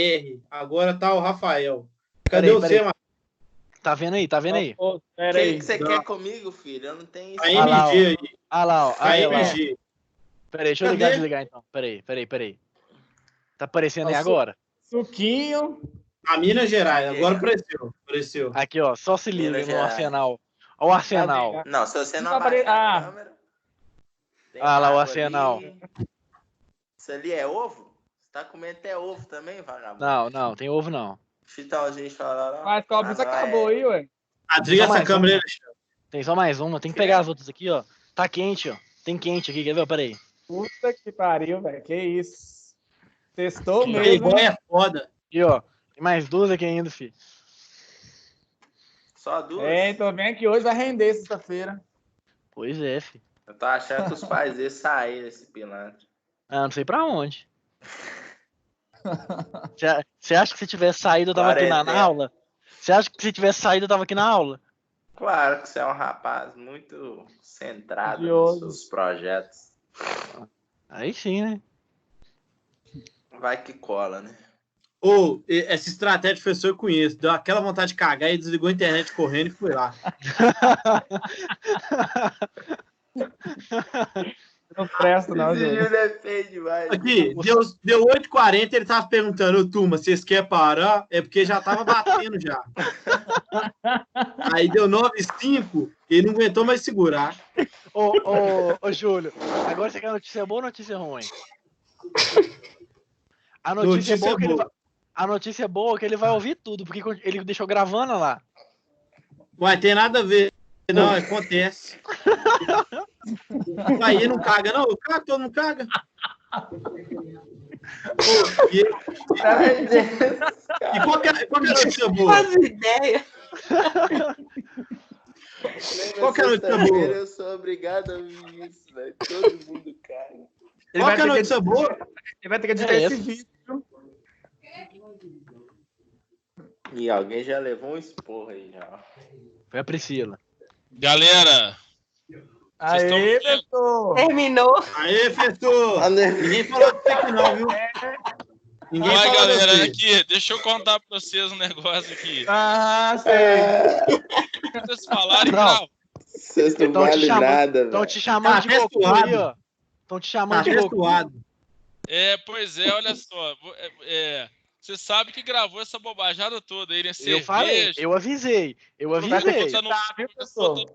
Agora tá o Rafael. Cadê Peraí, você, peraí. mano? Tá vendo aí? Tá vendo aí? Ô, O pera aí. que você Não. quer comigo, filho? Eu não tenho isso. A Ah lá, ó. MG aí. Ah lá, ó. A Aí, ó. MG. Peraí, deixa eu Cadê? ligar e desligar então. Peraí. Tá aparecendo aí Nossa. agora? Suquinho. A Minas Gerais. Agora apareceu. Aqui, ó. Só se liga Minas no Gerais. Arsenal. Ó o Arsenal. Não, se você não Não abaixar apare- a câmera... tem Ah lá, o água Arsenal. ali. Isso ali é ovo? Você tá comendo até ovo também, vagabundo? Não, tem ovo não. Chitãozinho chororó. Mas Skull Beats Ah, não, acabou aí, ué. Desliga Só essa mais câmera aí, uma. Alexandre. Tem só mais uma. Tem que pegar as outras aqui, ó. Tá quente, ó. Tem quente aqui, quer ver? Peraí. Puta que pariu, velho. Que isso. Testou Aí, mesmo. igual hein? é foda. Aqui, ó. Tem mais duas aqui ainda, filho. Só duas? É, tô vendo que hoje vai render sexta-feira. Pois é, filho. Eu tô achando que os pais deles saíram desse pilantra. Ah, não sei pra onde. Você acha que se tivesse saído eu tava aqui na Quarentena. aula? Você acha que se tivesse saído eu tava aqui na aula? Claro que você é um rapaz muito centrado Estudioso. nos seus projetos. Aí sim, né? Vai que cola, né? Ô, essa estratégia de professor eu conheço. Deu aquela vontade de cagar e desligou a internet correndo e foi lá. Não presta, não, Esse Júlio. Júlio é feio demais. Aqui, deu 8h40, ele tava perguntando, ô, turma, vocês querem parar? É porque já tava batendo já. Aí deu 9h05, ele não aguentou mais segurar. Ô, Júlio, agora você quer notícia boa ou notícia ruim? A notícia, boa é que ele vai... A notícia boa é que ele vai ouvir tudo, porque ele deixou gravando lá. Ué, tem nada a ver. Não, acontece. Aí não caga, não. O cara todo não caga. E qual que é a notícia boa? Faz ideia. Qual que é a notícia boa? Eu sou obrigado a ouvir isso, velho. Todo mundo cai. Qual que é a notícia boa? Ele vai ter que editar esse vídeo. E alguém já levou um esporro aí, já. Foi a Priscila. Galera, Aê, pessoal! Terminou. Aê, Fetor! Ninguém falou de você não, viu? Ninguém vai, falou galera, de você. aqui, deixa eu contar pra vocês um negócio aqui. Ah, sei. Vocês falarem, Não. grava. Vocês não Estão te valem chamando, nada, estão velho. te chamando de Tá Goku aí, textuado. ó. Estão te chamando Tá de Goku. textuado. Pois é, olha só. Você sabe que gravou essa bobajada toda aí, né? Eu falei, eu avisei. Tá no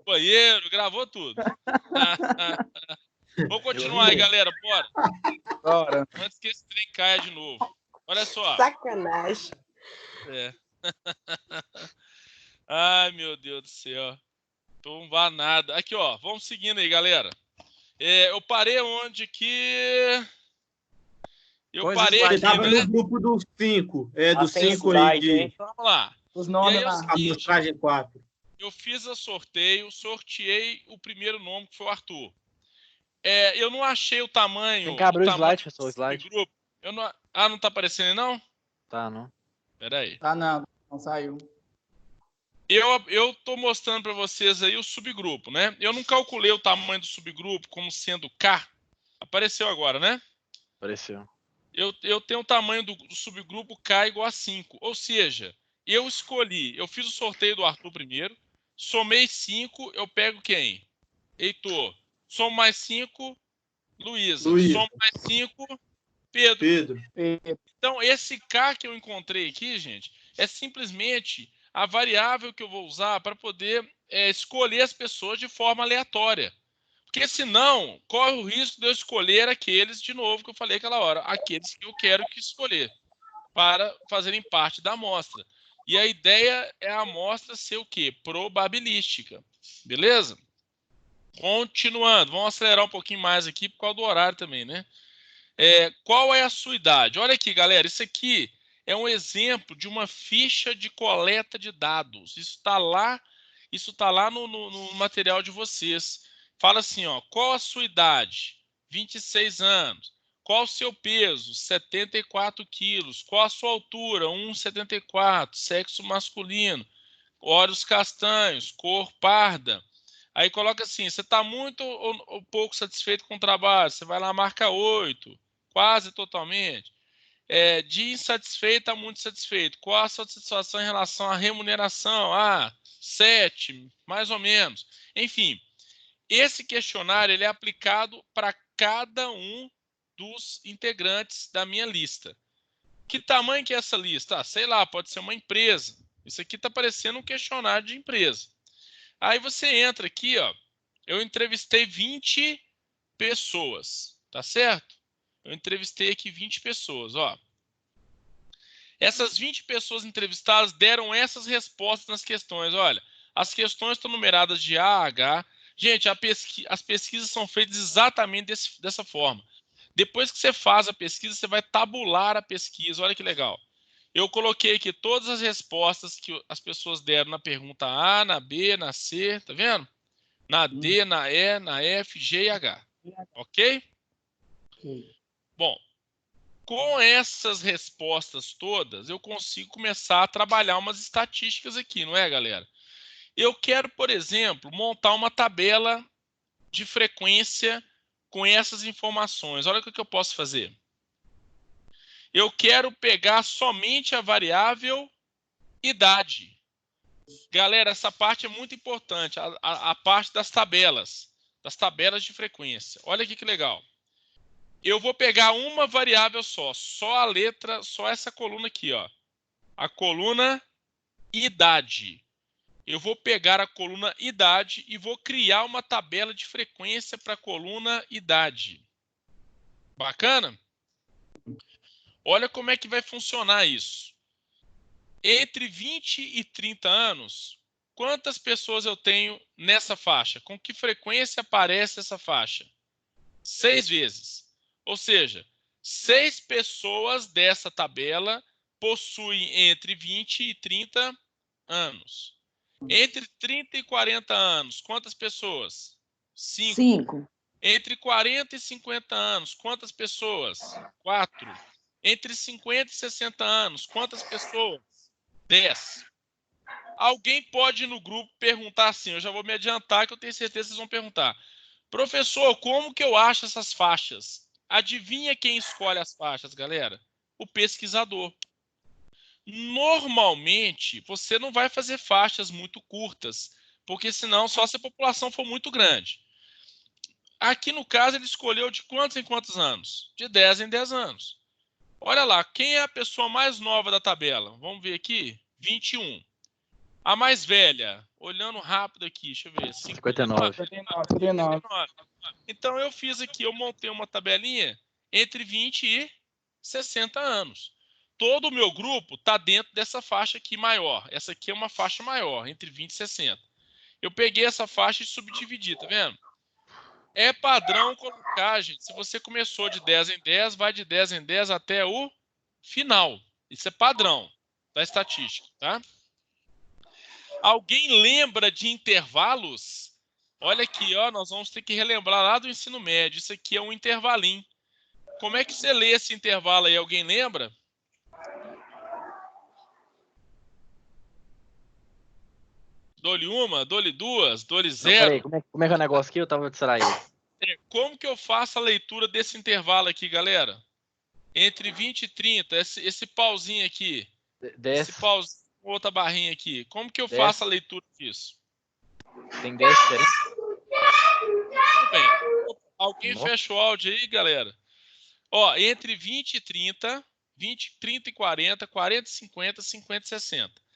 banheiro, gravou tudo. Vamos continuar aí, galera, bora. Bora. Antes que esse trem caia de novo. Olha só. Sacanagem. Ai, meu Deus do céu. Não nada. Aqui, ó. Vamos seguindo aí, galera. Eu parei onde que... Você tava no grupo dos 5. Dos 5 aí de... Vamos lá. Os nomes lá. A amostragem 4. Eu fiz o sorteio, sorteei o primeiro nome, que foi o Arthur. Eu não achei o tamanho... Tem que abrir o slide, pessoal, o slide. Grupo. Não tá aparecendo aí, não? Tá, não. Pera aí. Tá, não saiu. Eu tô mostrando para vocês aí o subgrupo, né? Eu não calculei o tamanho do subgrupo como sendo K. Apareceu agora, né? Apareceu. Eu tenho o tamanho do subgrupo K igual a 5. Ou seja, eu fiz o sorteio do Arthur primeiro, somei 5, eu pego quem? Heitor. Somo mais 5, Luísa. Somo mais 5, Pedro. Então, esse K que eu encontrei aqui, gente, é simplesmente a variável que eu vou usar para poder escolher as pessoas de forma aleatória. Porque senão, corre o risco de eu escolher aqueles, de novo, que eu falei aquela hora, aqueles que eu quero escolher para fazerem parte da amostra. E a ideia é a amostra ser o quê? Probabilística. Beleza? Continuando. Vamos acelerar um pouquinho mais aqui por causa do horário também, né? Qual é a sua idade? Olha aqui, galera. Isso aqui é um exemplo de uma ficha de coleta de dados. Isso está lá no material de vocês. Fala assim, ó, qual a sua idade? 26 anos. Qual o seu peso? 74 quilos. Qual a sua altura? 1,74. Sexo masculino. Olhos castanhos. Cor parda. Aí coloca assim, você está muito ou pouco satisfeito com o trabalho? Você vai lá, marca 8. Quase totalmente. De insatisfeito a muito satisfeito. Qual a sua satisfação em relação à remuneração? 7, mais ou menos. Enfim, esse questionário ele é aplicado para cada um dos integrantes da minha lista. Que tamanho que é essa lista? Sei lá, pode ser uma empresa. Isso aqui está parecendo um questionário de empresa. Aí você entra aqui, ó. Eu entrevistei 20 pessoas, tá certo? Eu entrevistei aqui 20 pessoas, ó. Essas 20 pessoas entrevistadas deram essas respostas nas questões. Olha, as questões estão numeradas de A a H. Gente, as pesquisas são feitas exatamente dessa forma. Depois que você faz a pesquisa, você vai tabular a pesquisa. Olha que legal. Eu coloquei aqui todas as respostas que as pessoas deram na pergunta A, na B, na C, tá vendo? Na D, na E, na F, G e H. Ok? Bom, com essas respostas todas, eu consigo começar a trabalhar umas estatísticas aqui, não é, galera? Eu quero, por exemplo, montar uma tabela de frequência com essas informações. Olha o que eu posso fazer. Eu quero pegar somente a variável idade. Galera, essa parte é muito importante, a parte das tabelas de frequência. Olha aqui que legal. Eu vou pegar uma variável só a letra, só essa coluna aqui, ó. A coluna idade. Eu vou pegar a coluna idade e vou criar uma tabela de frequência para a coluna idade. Bacana? Olha como é que vai funcionar isso. Entre 20 e 30 anos, quantas pessoas eu tenho nessa faixa? Com que frequência aparece essa faixa? 6 vezes. Ou seja, 6 pessoas dessa tabela possuem entre 20 e 30 anos. Entre 30 e 40 anos, quantas pessoas? 5. Entre 40 e 50 anos, quantas pessoas? 4. Entre 50 e 60 anos, quantas pessoas? 10. Alguém pode ir no grupo perguntar assim, eu já vou me adiantar que eu tenho certeza que vocês vão perguntar. Professor, como que eu acho essas faixas? Adivinha quem escolhe as faixas, galera? O pesquisador. Normalmente, você não vai fazer faixas muito curtas, porque senão só se a população for muito grande. Aqui no caso, ele escolheu de quantos em quantos anos? De 10 em 10 anos. Olha lá, quem é a pessoa mais nova da tabela? Vamos ver aqui, 21. A mais velha, olhando rápido aqui, deixa eu ver. 59. 59. Então eu fiz aqui, eu montei uma tabelinha entre 20 e 60 anos. Todo o meu grupo está dentro dessa faixa aqui maior. Essa aqui é uma faixa maior, entre 20 e 60. Eu peguei essa faixa e subdividi, tá vendo? É padrão colocar, gente. Se você começou de 10 em 10, vai de 10 em 10 até o final. Isso é padrão da estatística, tá? Alguém lembra de intervalos? Olha aqui, ó, nós vamos ter que relembrar lá do ensino médio. Isso aqui é um intervalinho. Como é que você lê esse intervalo aí? Alguém lembra? Dou-lhe uma, dou-lhe duas, dou-lhe zero. Peraí, como é que é o negócio aqui? Eu tava distraído. Como que eu faço a leitura desse intervalo aqui, galera? Entre 20 e 30, esse pauzinho aqui. 10. Esse pauzinho, outra barrinha aqui. Como que eu 10. faço a leitura disso? Tem 10 diferentes? Tudo bem. Alguém fecha o áudio aí, galera? Ó, entre 20 e 30, 20, 30 e 40, 40 e 50, 50 e 60.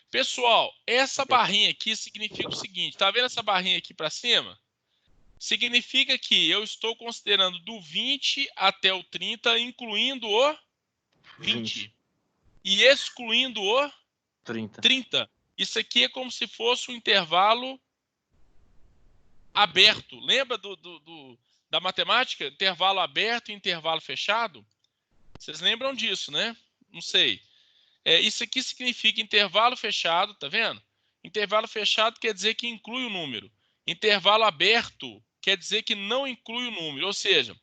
Pessoal, essa barrinha aqui significa o seguinte, tá vendo essa barrinha aqui para cima? Significa que eu estou considerando do 20 até o 30, incluindo o 20. E excluindo o 30. Isso aqui é como se fosse um intervalo aberto. Lembra da matemática? Intervalo aberto e intervalo fechado? Vocês lembram disso, né? Não sei. Isso aqui significa intervalo fechado, tá vendo? Intervalo fechado quer dizer que inclui o número. Intervalo aberto quer dizer que não inclui o número. Ou seja,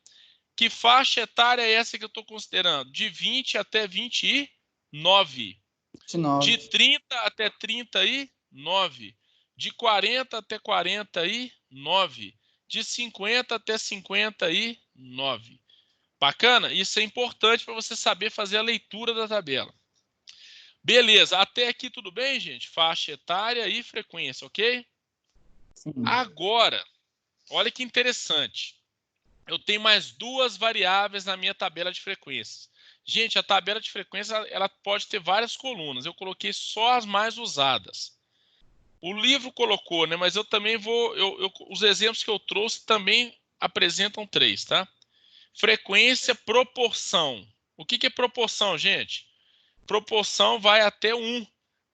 que faixa etária é essa que eu estou considerando? De 20 até 29. 29. De 30 até 39. De 40 até 49. De 50 até 59. Bacana? Isso é importante para você saber fazer a leitura da tabela. Beleza, até aqui tudo bem, gente? Faixa etária e frequência, ok? Sim. Agora, olha que interessante. Eu tenho mais duas variáveis na minha tabela de frequências. Gente, a tabela de frequência ela pode ter várias colunas. Eu coloquei só as mais usadas. O livro colocou, né? Mas eu também vou... os exemplos que eu trouxe também apresentam 3, tá? Frequência, proporção. O que é proporção, gente? Proporção vai até 1,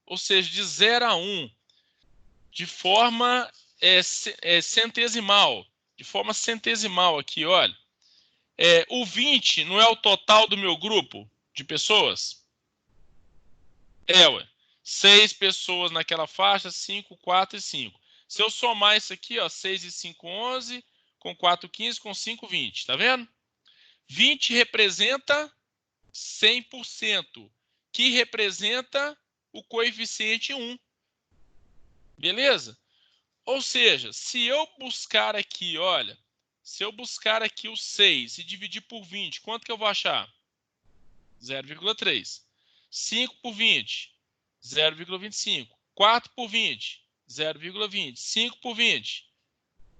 ou seja, de 0 a 1, de forma centesimal. De forma centesimal aqui, olha. O 20 não é o total do meu grupo de pessoas? Ué. 6 pessoas naquela faixa, 5, 4 e 5. Se eu somar isso aqui, ó, 6 e 5, 11, com 4, 15, com 5, 20. Tá vendo? 20 representa 100%. Que representa o coeficiente 1. Beleza? Ou seja, se eu buscar aqui, olha, se eu buscar aqui o 6 e dividir por 20, quanto que eu vou achar? 0,3. 5 por 20, 0,25. 4 por 20, 0,20. 5 por 20,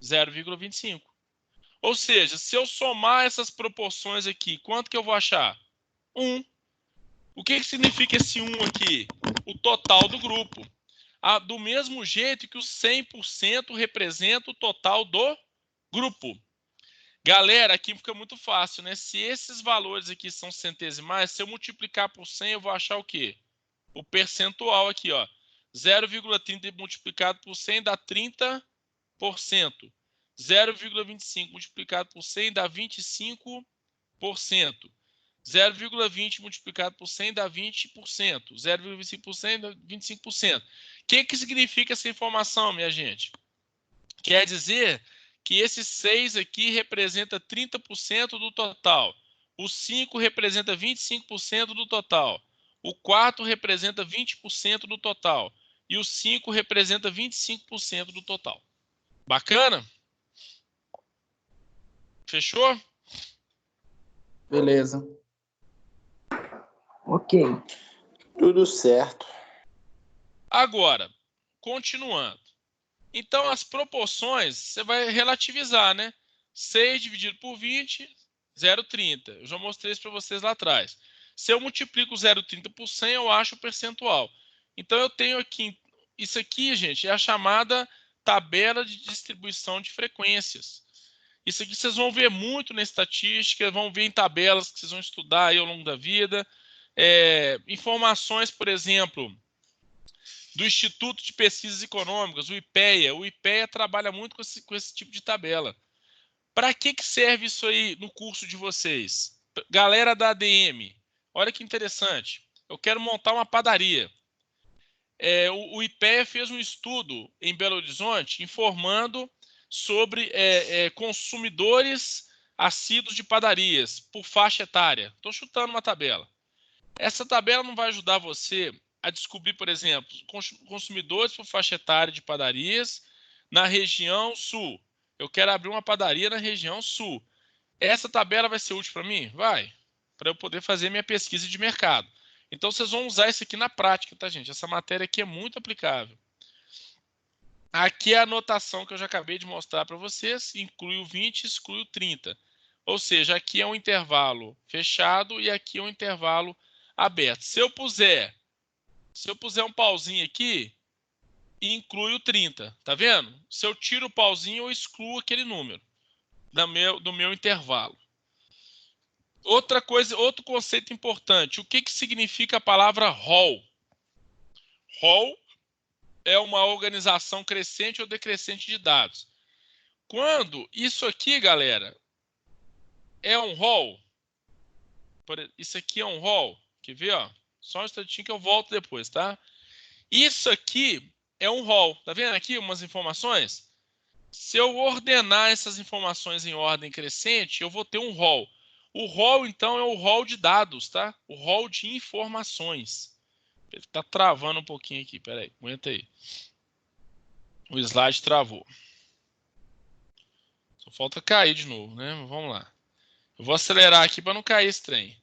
0,25. Ou seja, se eu somar essas proporções aqui, quanto que eu vou achar? 1. O que significa esse 1 aqui? O total do grupo. Do mesmo jeito que o 100% representa o total do grupo. Galera, aqui fica muito fácil, né? Se esses valores aqui são centesimais, se eu multiplicar por 100, eu vou achar o quê? O percentual aqui, ó. 0,30 multiplicado por 100 dá 30%. 0,25 multiplicado por 100 dá 25%. 0,20 multiplicado por 100 dá 20%. 0,25% dá 25%. O que significa essa informação, minha gente? Quer dizer que esse 6 aqui representa 30% do total. O 5 representa 25% do total. O 4 representa 20% do total. E o 5 representa 25% do total. Bacana? Fechou? Beleza. Ok. Tudo certo. Agora, continuando. Então, as proporções, você vai relativizar, né? 6 dividido por 20, 0,30. Eu já mostrei isso para vocês lá atrás. Se eu multiplico 0,30 por 100, eu acho o percentual. Então, eu tenho aqui... Isso aqui, gente, é a chamada tabela de distribuição de frequências. Isso aqui vocês vão ver muito na estatística, vão ver em tabelas que vocês vão estudar aí ao longo da vida. Informações, por exemplo, do Instituto de Pesquisas Econômicas, o IPEA. O IPEA trabalha muito com esse tipo de tabela. Para que serve isso aí no curso de vocês? Galera da ADM, olha que interessante. Eu quero montar uma padaria. O IPEA fez um estudo em Belo Horizonte informando sobre consumidores assíduos de padarias por faixa etária. Estou chutando uma tabela. Essa tabela não vai ajudar você a descobrir, por exemplo, consumidores por faixa etária de padarias na região sul. Eu quero abrir uma padaria na região sul. Essa tabela vai ser útil para mim? Vai. Para eu poder fazer minha pesquisa de mercado. Então, vocês vão usar isso aqui na prática, tá, gente? Essa matéria aqui é muito aplicável. Aqui é a anotação que eu já acabei de mostrar para vocês. Inclui o 20, exclui o 30. Ou seja, aqui é um intervalo fechado e aqui é um intervalo aberto. Se eu puser um pauzinho aqui, inclui o 30. Tá vendo? Se eu tiro o pauzinho, eu excluo aquele número do meu intervalo. Outra coisa, outro conceito importante. O que significa a palavra rol? Rol é uma organização crescente ou decrescente de dados. Quando isso aqui, galera, é um rol, isso aqui é um rol, quer ver? Ó? Só um instantinho que eu volto depois, tá? Isso aqui é um rol, tá vendo aqui umas informações? Se eu ordenar essas informações em ordem crescente, eu vou ter um rol. O rol, então, é o rol de dados, tá? O rol de informações. Ele está travando um pouquinho aqui, peraí, aguenta aí. O slide travou. Só falta cair de novo, né? Vamos lá. Eu vou acelerar aqui para não cair esse trem.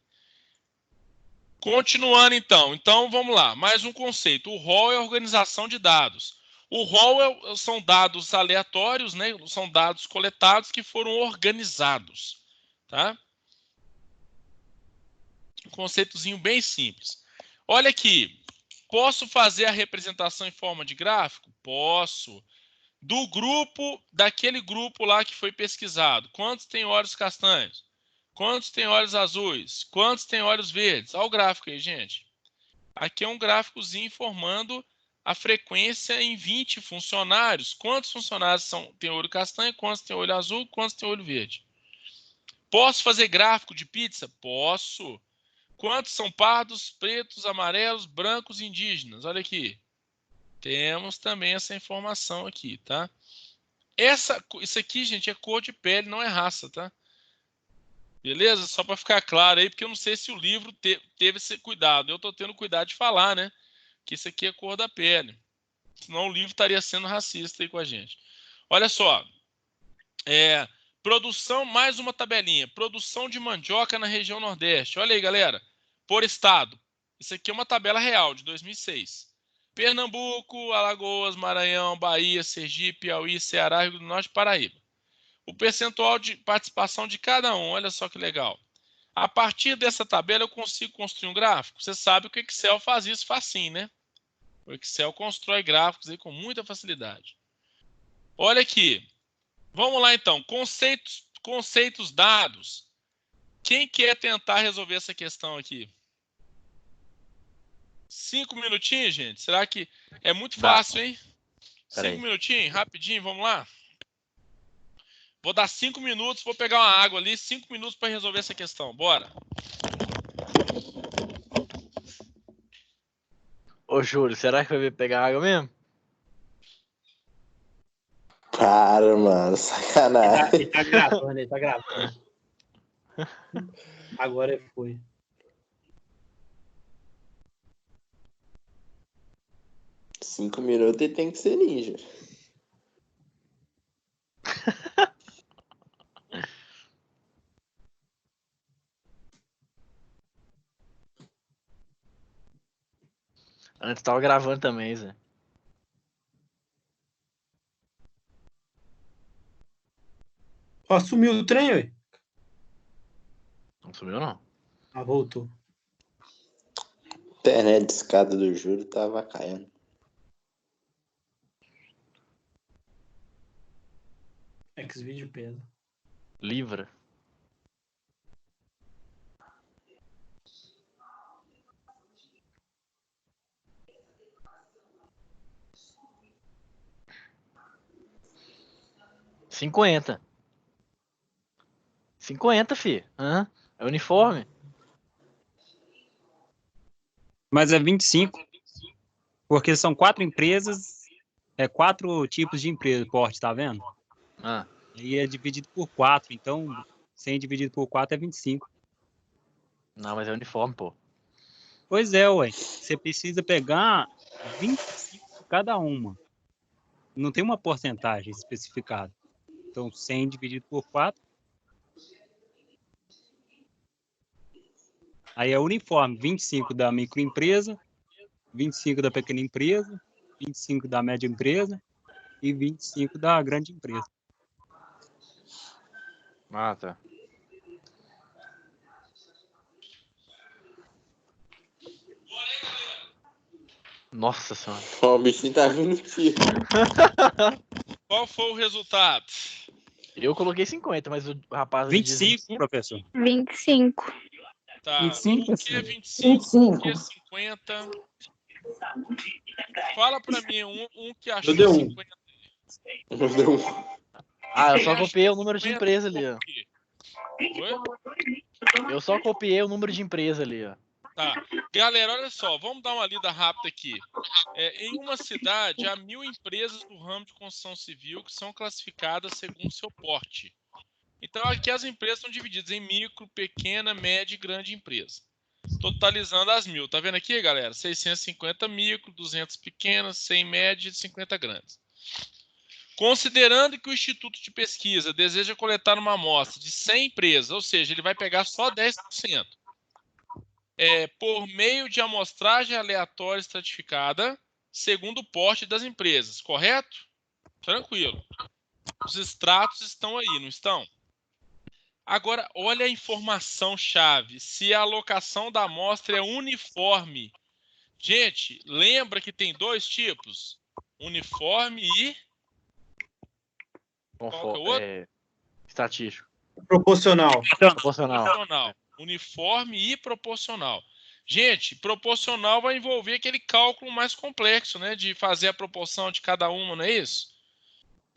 Continuando, então. Então, vamos lá. Mais um conceito. O rol é a organização de dados. O rol são dados aleatórios, né? São dados coletados que foram organizados, tá? Um conceitozinho bem simples. Olha aqui. Posso fazer a representação em forma de gráfico? Posso. Daquele grupo lá que foi pesquisado. Quantos tem olhos castanhos? Quantos tem olhos azuis? Quantos tem olhos verdes? Olha o gráfico aí, gente. Aqui é um gráficozinho informando a frequência em 20 funcionários. Quantos funcionários têm olho castanho? Quantos têm olho azul? Quantos têm olho verde? Posso fazer gráfico de pizza? Posso. Quantos são pardos, pretos, amarelos, brancos e indígenas? Olha aqui. Temos também essa informação aqui, tá? Isso aqui, gente, é cor de pele, não é raça, tá? Beleza? Só para ficar claro aí, porque eu não sei se o livro teve esse cuidado. Eu estou tendo cuidado de falar, né? Que isso aqui é cor da pele. Senão o livro estaria sendo racista aí com a gente. Olha só. Produção, mais uma tabelinha. Produção de mandioca na região Nordeste. Olha aí, galera. Por estado. Isso aqui é uma tabela real, de 2006. Pernambuco, Alagoas, Maranhão, Bahia, Sergipe, Piauí, Ceará, Rio Grande do Norte e Paraíba. O percentual de participação de cada um, olha só que legal. A partir dessa tabela eu consigo construir um gráfico. Você sabe que o Excel faz isso facinho, né? O Excel constrói gráficos aí com muita facilidade. Olha aqui. Vamos lá então. Conceitos dados. Quem quer tentar resolver essa questão aqui? 5 minutinhos, gente? Será que é muito fácil, hein? 5 minutinhos, rapidinho, vamos lá? Vou dar 5 minutos, vou pegar uma água ali, 5 minutos para resolver essa questão. Bora! Ô, Júlio, será que vai pegar água mesmo? Para, mano, sacanagem. Ele tá gravando, ele tá gravando. Agora foi. Cinco minutos e tem que ser ninja. Antes tava gravando também, Zé. Ó, sumiu o trem, ué. Não sumiu, não. Ah, voltou. Internet de escada do Júlio tava caindo. Xvideo pesa. Livra. $50. 50, fi. Hã? É uniforme. Mas é 25. Porque são 4 empresas, 4 tipos de empresa, porte, tá vendo? Ah. E é dividido por 4, então 100 dividido por 4 é 25. Não, mas é uniforme, pô. Pois é, ué. Você precisa pegar 25 de cada uma. Não tem uma porcentagem especificada. Então 100 dividido por 4. Aí é uniforme, 25 da microempresa, 25 da pequena empresa, 25 da média empresa e 25 da grande empresa. Ah, tá. Nossa senhora. Ó, o bichinho tá vindo aqui. Qual foi o resultado? Eu coloquei 50, mas o rapaz... 25, professor. 25. Tá. 25, Por que sim. 25? Por que 50? Fala pra mim um que achou Eu dei um. 50. Eu dei um. Ah, eu só copiei o número de empresa ali, ó. Oi? Eu só copiei o número de empresa ali, ó. Tá. Galera, olha só, vamos dar uma lida rápida aqui. Em uma cidade, há 1.000 empresas do ramo de construção civil que são classificadas segundo seu porte. Então, aqui as empresas são divididas em micro, pequena, média e grande empresa. Totalizando as 1.000. Tá vendo aqui, galera? 650 micro, 200 pequenas, 100 média e 50 grandes. Considerando que o Instituto de Pesquisa deseja coletar uma amostra de 100 empresas, ou seja, ele vai pegar só 10%, por meio de amostragem aleatória estratificada, segundo o porte das empresas, correto? Tranquilo. Os extratos estão aí, não estão? Agora, olha a informação-chave. Se a alocação da amostra é uniforme. Gente, lembra que tem 2 tipos? Uniforme e... Qual que é o outro? Estatístico. Proporcional. Proporcional. Uniforme e proporcional. Gente, proporcional vai envolver aquele cálculo mais complexo, né? De fazer a proporção de cada uma, não é isso?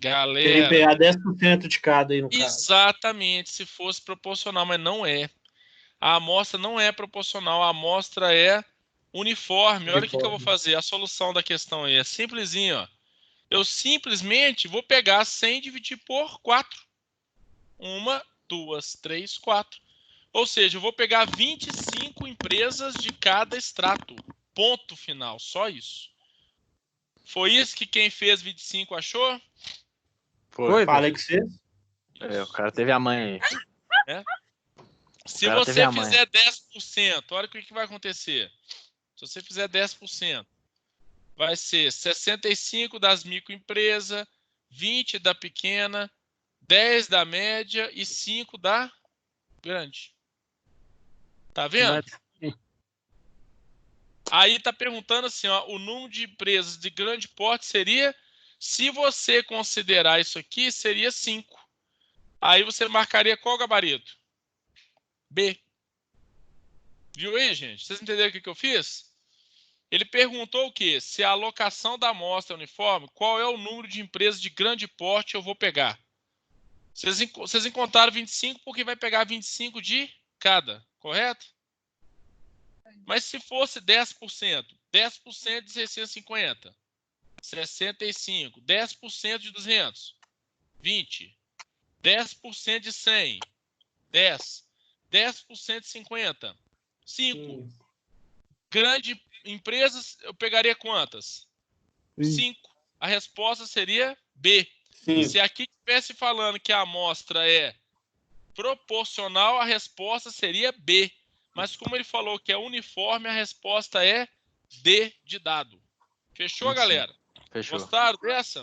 Galera. Teria que pegar 10% de cada aí no caso. Exatamente, se fosse proporcional, mas não é. A amostra não é proporcional, a amostra é uniforme. Olha o que eu vou fazer. A solução da questão aí é simplesinho, ó. Eu simplesmente vou pegar 100 e dividir por 4. 1, 2, 3, 4. Ou seja, eu vou pegar 25 empresas de cada extrato. Ponto final, só isso. Foi isso que quem fez 25 achou? Foi. Falei que você. O cara teve a mãe aí. Se você fizer 10%, olha o que vai acontecer. Se você fizer 10%, vai ser 65 das microempresas, 20 da pequena, 10 da média e 5 da grande. Tá vendo? Aí tá perguntando assim, ó, o número de empresas de grande porte seria, se você considerar isso aqui, seria 5. Aí você marcaria qual gabarito? B. Viu aí, gente? Vocês entenderam o que eu fiz? Ele perguntou o quê? Se a alocação da amostra é uniforme, qual é o número de empresas de grande porte eu vou pegar? Vocês encontraram 25 porque vai pegar 25 de cada, correto? Mas se fosse 10%, 10% de 650, 65, 10% de 200, 20, 10% de 100, 10, 10% de 50, 5. Grande empresas, eu pegaria quantas? 5. A resposta seria B. Se aqui estivesse falando que a amostra é proporcional, a resposta seria B. Mas como ele falou que é uniforme, a resposta é D de dado. Fechou, galera? Fechou. Gostaram dessa?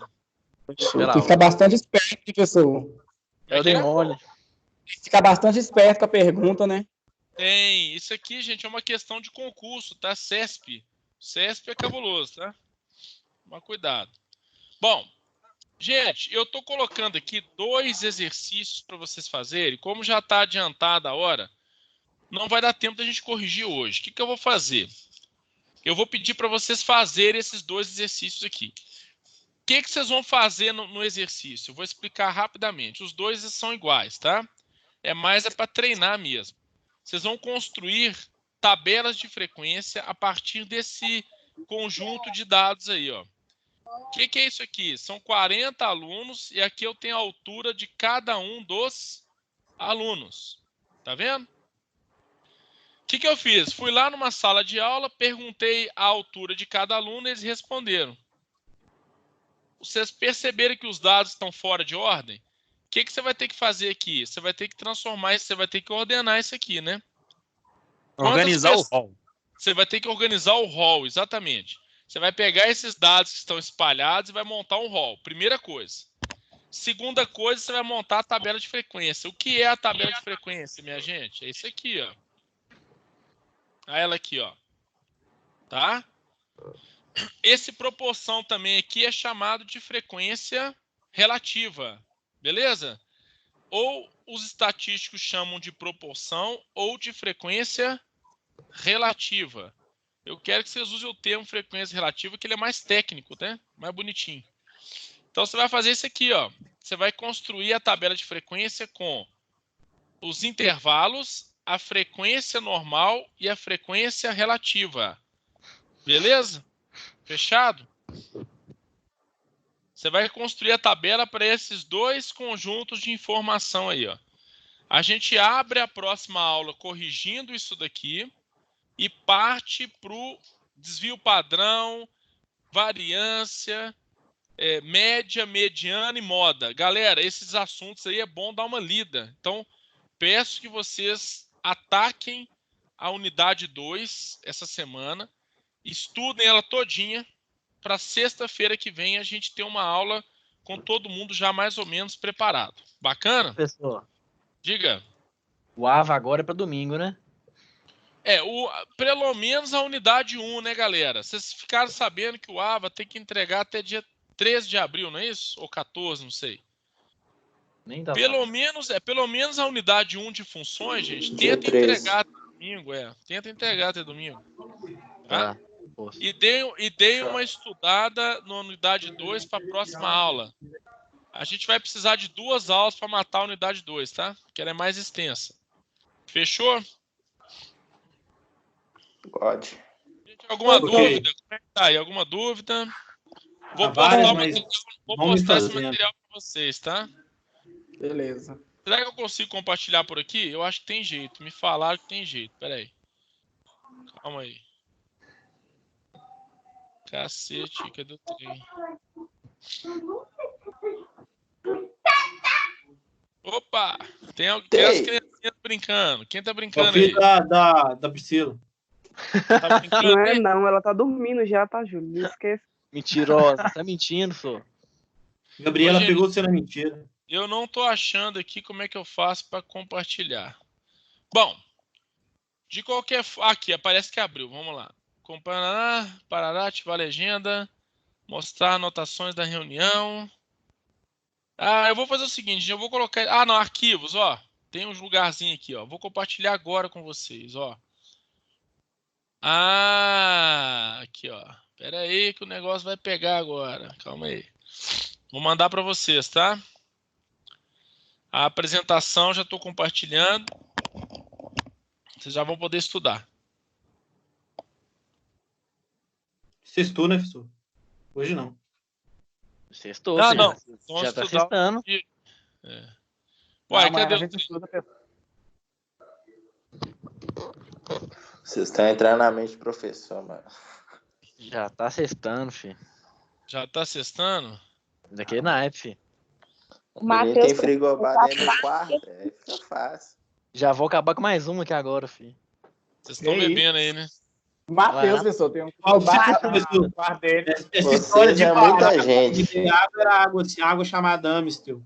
Tem que ficar bastante esperto, professor. Eu dei mole. Tem que ficar bastante esperto com a pergunta, né? Tem. Isso aqui, gente, é uma questão de concurso, tá? CESP. CESP é cabuloso, tá? Toma cuidado. Bom, gente, eu tô colocando aqui 2 exercícios para vocês fazerem. Como já está adiantada a hora, não vai dar tempo da gente corrigir hoje. O que eu vou fazer? Eu vou pedir para vocês fazerem esses 2 exercícios aqui. O que vocês vão fazer no exercício? Eu vou explicar rapidamente. Os 2 são iguais, tá? É para treinar mesmo. Vocês vão construir tabelas de frequência a partir desse conjunto de dados aí, ó. O que é isso aqui? São 40 alunos e aqui eu tenho a altura de cada um dos alunos. Tá vendo? O que eu fiz? Fui lá numa sala de aula, perguntei a altura de cada aluno e eles responderam. Vocês perceberam que os dados estão fora de ordem? O que você vai ter que fazer aqui? Você vai ter que transformar isso, você vai ter que ordenar isso aqui, né? Organizar o rol. Você vai ter que organizar o rol, exatamente. Você vai pegar esses dados que estão espalhados e vai montar um rol. Primeira coisa. Segunda coisa, você vai montar a tabela de frequência. O que é a tabela de frequência, minha gente? É isso aqui, ó. Olha ela aqui, ó. Tá? Esse proporção também aqui é chamado de frequência relativa. Beleza? Ou os estatísticos chamam de proporção ou de frequência relativa. Eu quero que vocês usem o termo frequência relativa, que ele é mais técnico, né? Mais bonitinho. Então, você vai fazer isso aqui, ó. Você vai construir a tabela de frequência com os intervalos, a frequência normal e a frequência relativa. Beleza? Fechado? Você vai construir a tabela para esses 2 conjuntos de informação aí, ó. A gente abre a próxima aula corrigindo isso daqui e parte para o desvio padrão, variância, média, mediana e moda. Galera, esses assuntos aí é bom dar uma lida. Então, peço que vocês ataquem a unidade 2 essa semana, estudem ela todinha, para sexta-feira que vem a gente ter uma aula com todo mundo já mais ou menos preparado. Bacana? Professor. Diga. O AVA agora é para domingo, né? Pelo menos a unidade 1, né, galera? Vocês ficaram sabendo que o AVA tem que entregar até dia 13 de abril, não é isso? Ou 14, não sei. Nem dá pelo menos a unidade 1 de funções, gente, tenta entregar até domingo, Tenta entregar até domingo. Tá? E dei uma estudada na unidade 2 para a próxima aula. A gente vai precisar de 2 aulas para matar a unidade 2, tá? Porque ela é mais extensa. Fechou? Pode. Gente, alguma dúvida? Como é que tá aí? Alguma dúvida? Vou postar esse material para vocês, tá? Beleza. Será que eu consigo compartilhar por aqui? Eu acho que tem jeito. Me falaram que tem jeito. Pera aí. Calma aí. Cacete, cadê o trem? Opa! Tem as criancinhas brincando. Quem tá brincando aí? Da Priscila. Tá brincando Não é aí? não, ela tá dormindo já, tá, Júlio? Não esquece. Mentirosa, tá mentindo, só. Gabriela pegou você na mentira. Eu não tô achando aqui como é que eu faço para compartilhar. Bom, de qualquer forma... Aqui, aparece que abriu. Vamos lá. Parará, ativar a legenda. Mostrar anotações da reunião. Eu vou fazer o seguinte. Eu vou colocar... não, arquivos, ó. Tem um lugarzinho aqui, ó. Vou compartilhar agora com vocês, ó. Aqui, ó. Pera aí que o negócio vai pegar agora. Calma aí. Vou mandar para vocês, tá? A apresentação já estou compartilhando. Vocês já vão poder estudar. Sextou, né, professor? Hoje não. Sextou, Ah, filho. não. Já tá estudar sextando. É. Uai, Não, mas cadê a o gente estuda, pessoal. Vocês estão entrando na mente do professor, mano. Já tá sextando, filho. Já tá sextando? Daquele naipe, filho. O Ninguém Matheus tem frigobar dentro do quarto, fica fácil. Já vou acabar com mais uma aqui agora, filho. Vocês estão Que isso? bebendo aí, né? Matheus, Ah. pessoal, tem um professor. quarto dele. Essa história de é falar muita gente. que água era água chamada Amistel.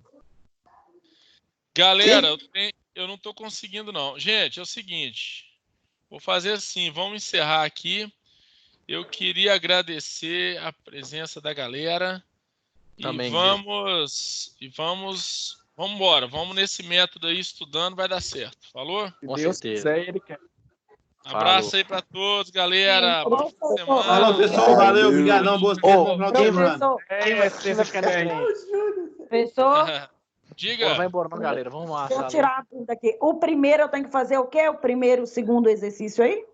Galera, eu não tô conseguindo, não. Gente, é o seguinte. Vou fazer assim, vamos encerrar aqui. Eu queria agradecer a presença da galera. Também, Vamos embora. Vamos nesse método aí, estudando, vai dar certo. Falou? Se Com Deus certeza. quiser, ele quer. Abraço Falou. aí pra todos, galera. Sim, Bom fim de semana. Falou, professor. Valeu, obrigadão. Boas Ô, no final de semana. Professor, Quem vai ficar bem? professor, Diga. Não vai embora não, galera. Vamos lá. deixa eu tirar a dúvida aqui. O primeiro eu tenho que fazer o quê? O primeiro e o segundo exercício aí?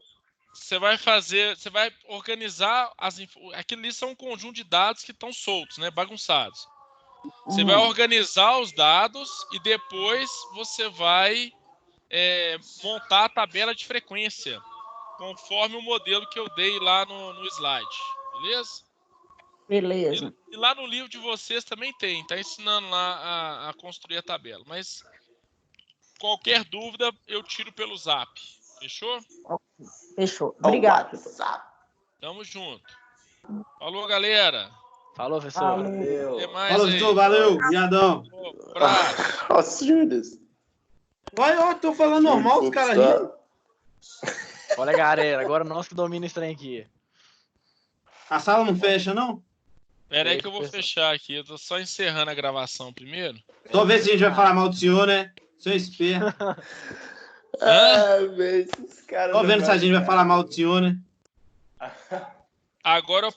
Você vai organizar aquilo ali são um conjunto de dados que estão soltos, né, bagunçados. Você vai organizar os dados e depois você vai montar a tabela de frequência conforme o modelo que eu dei lá no slide, beleza? Beleza. E lá no livro de vocês também tem, tá ensinando lá a construir a tabela, mas qualquer dúvida eu tiro pelo zap, fechou? Fechou. Obrigado. Tamo junto. Falou, galera. Falou, professor. Até mais Falou, aí. professor. Valeu. Obrigadão. Abraço. Nossa, Judas. Vai, eu tô falando normal, os caras rindo. Olha, galera. Agora nós que domina esse trem aqui. A sala não fecha, não? Pera aí que eu vou fechar aqui. Eu tô só encerrando a gravação primeiro. Só ver se a gente vai falar mal do senhor, né? Seu esperto. Velho, esses caras. Tô vendo se a gente vai falar mal do senhor, né? Agora eu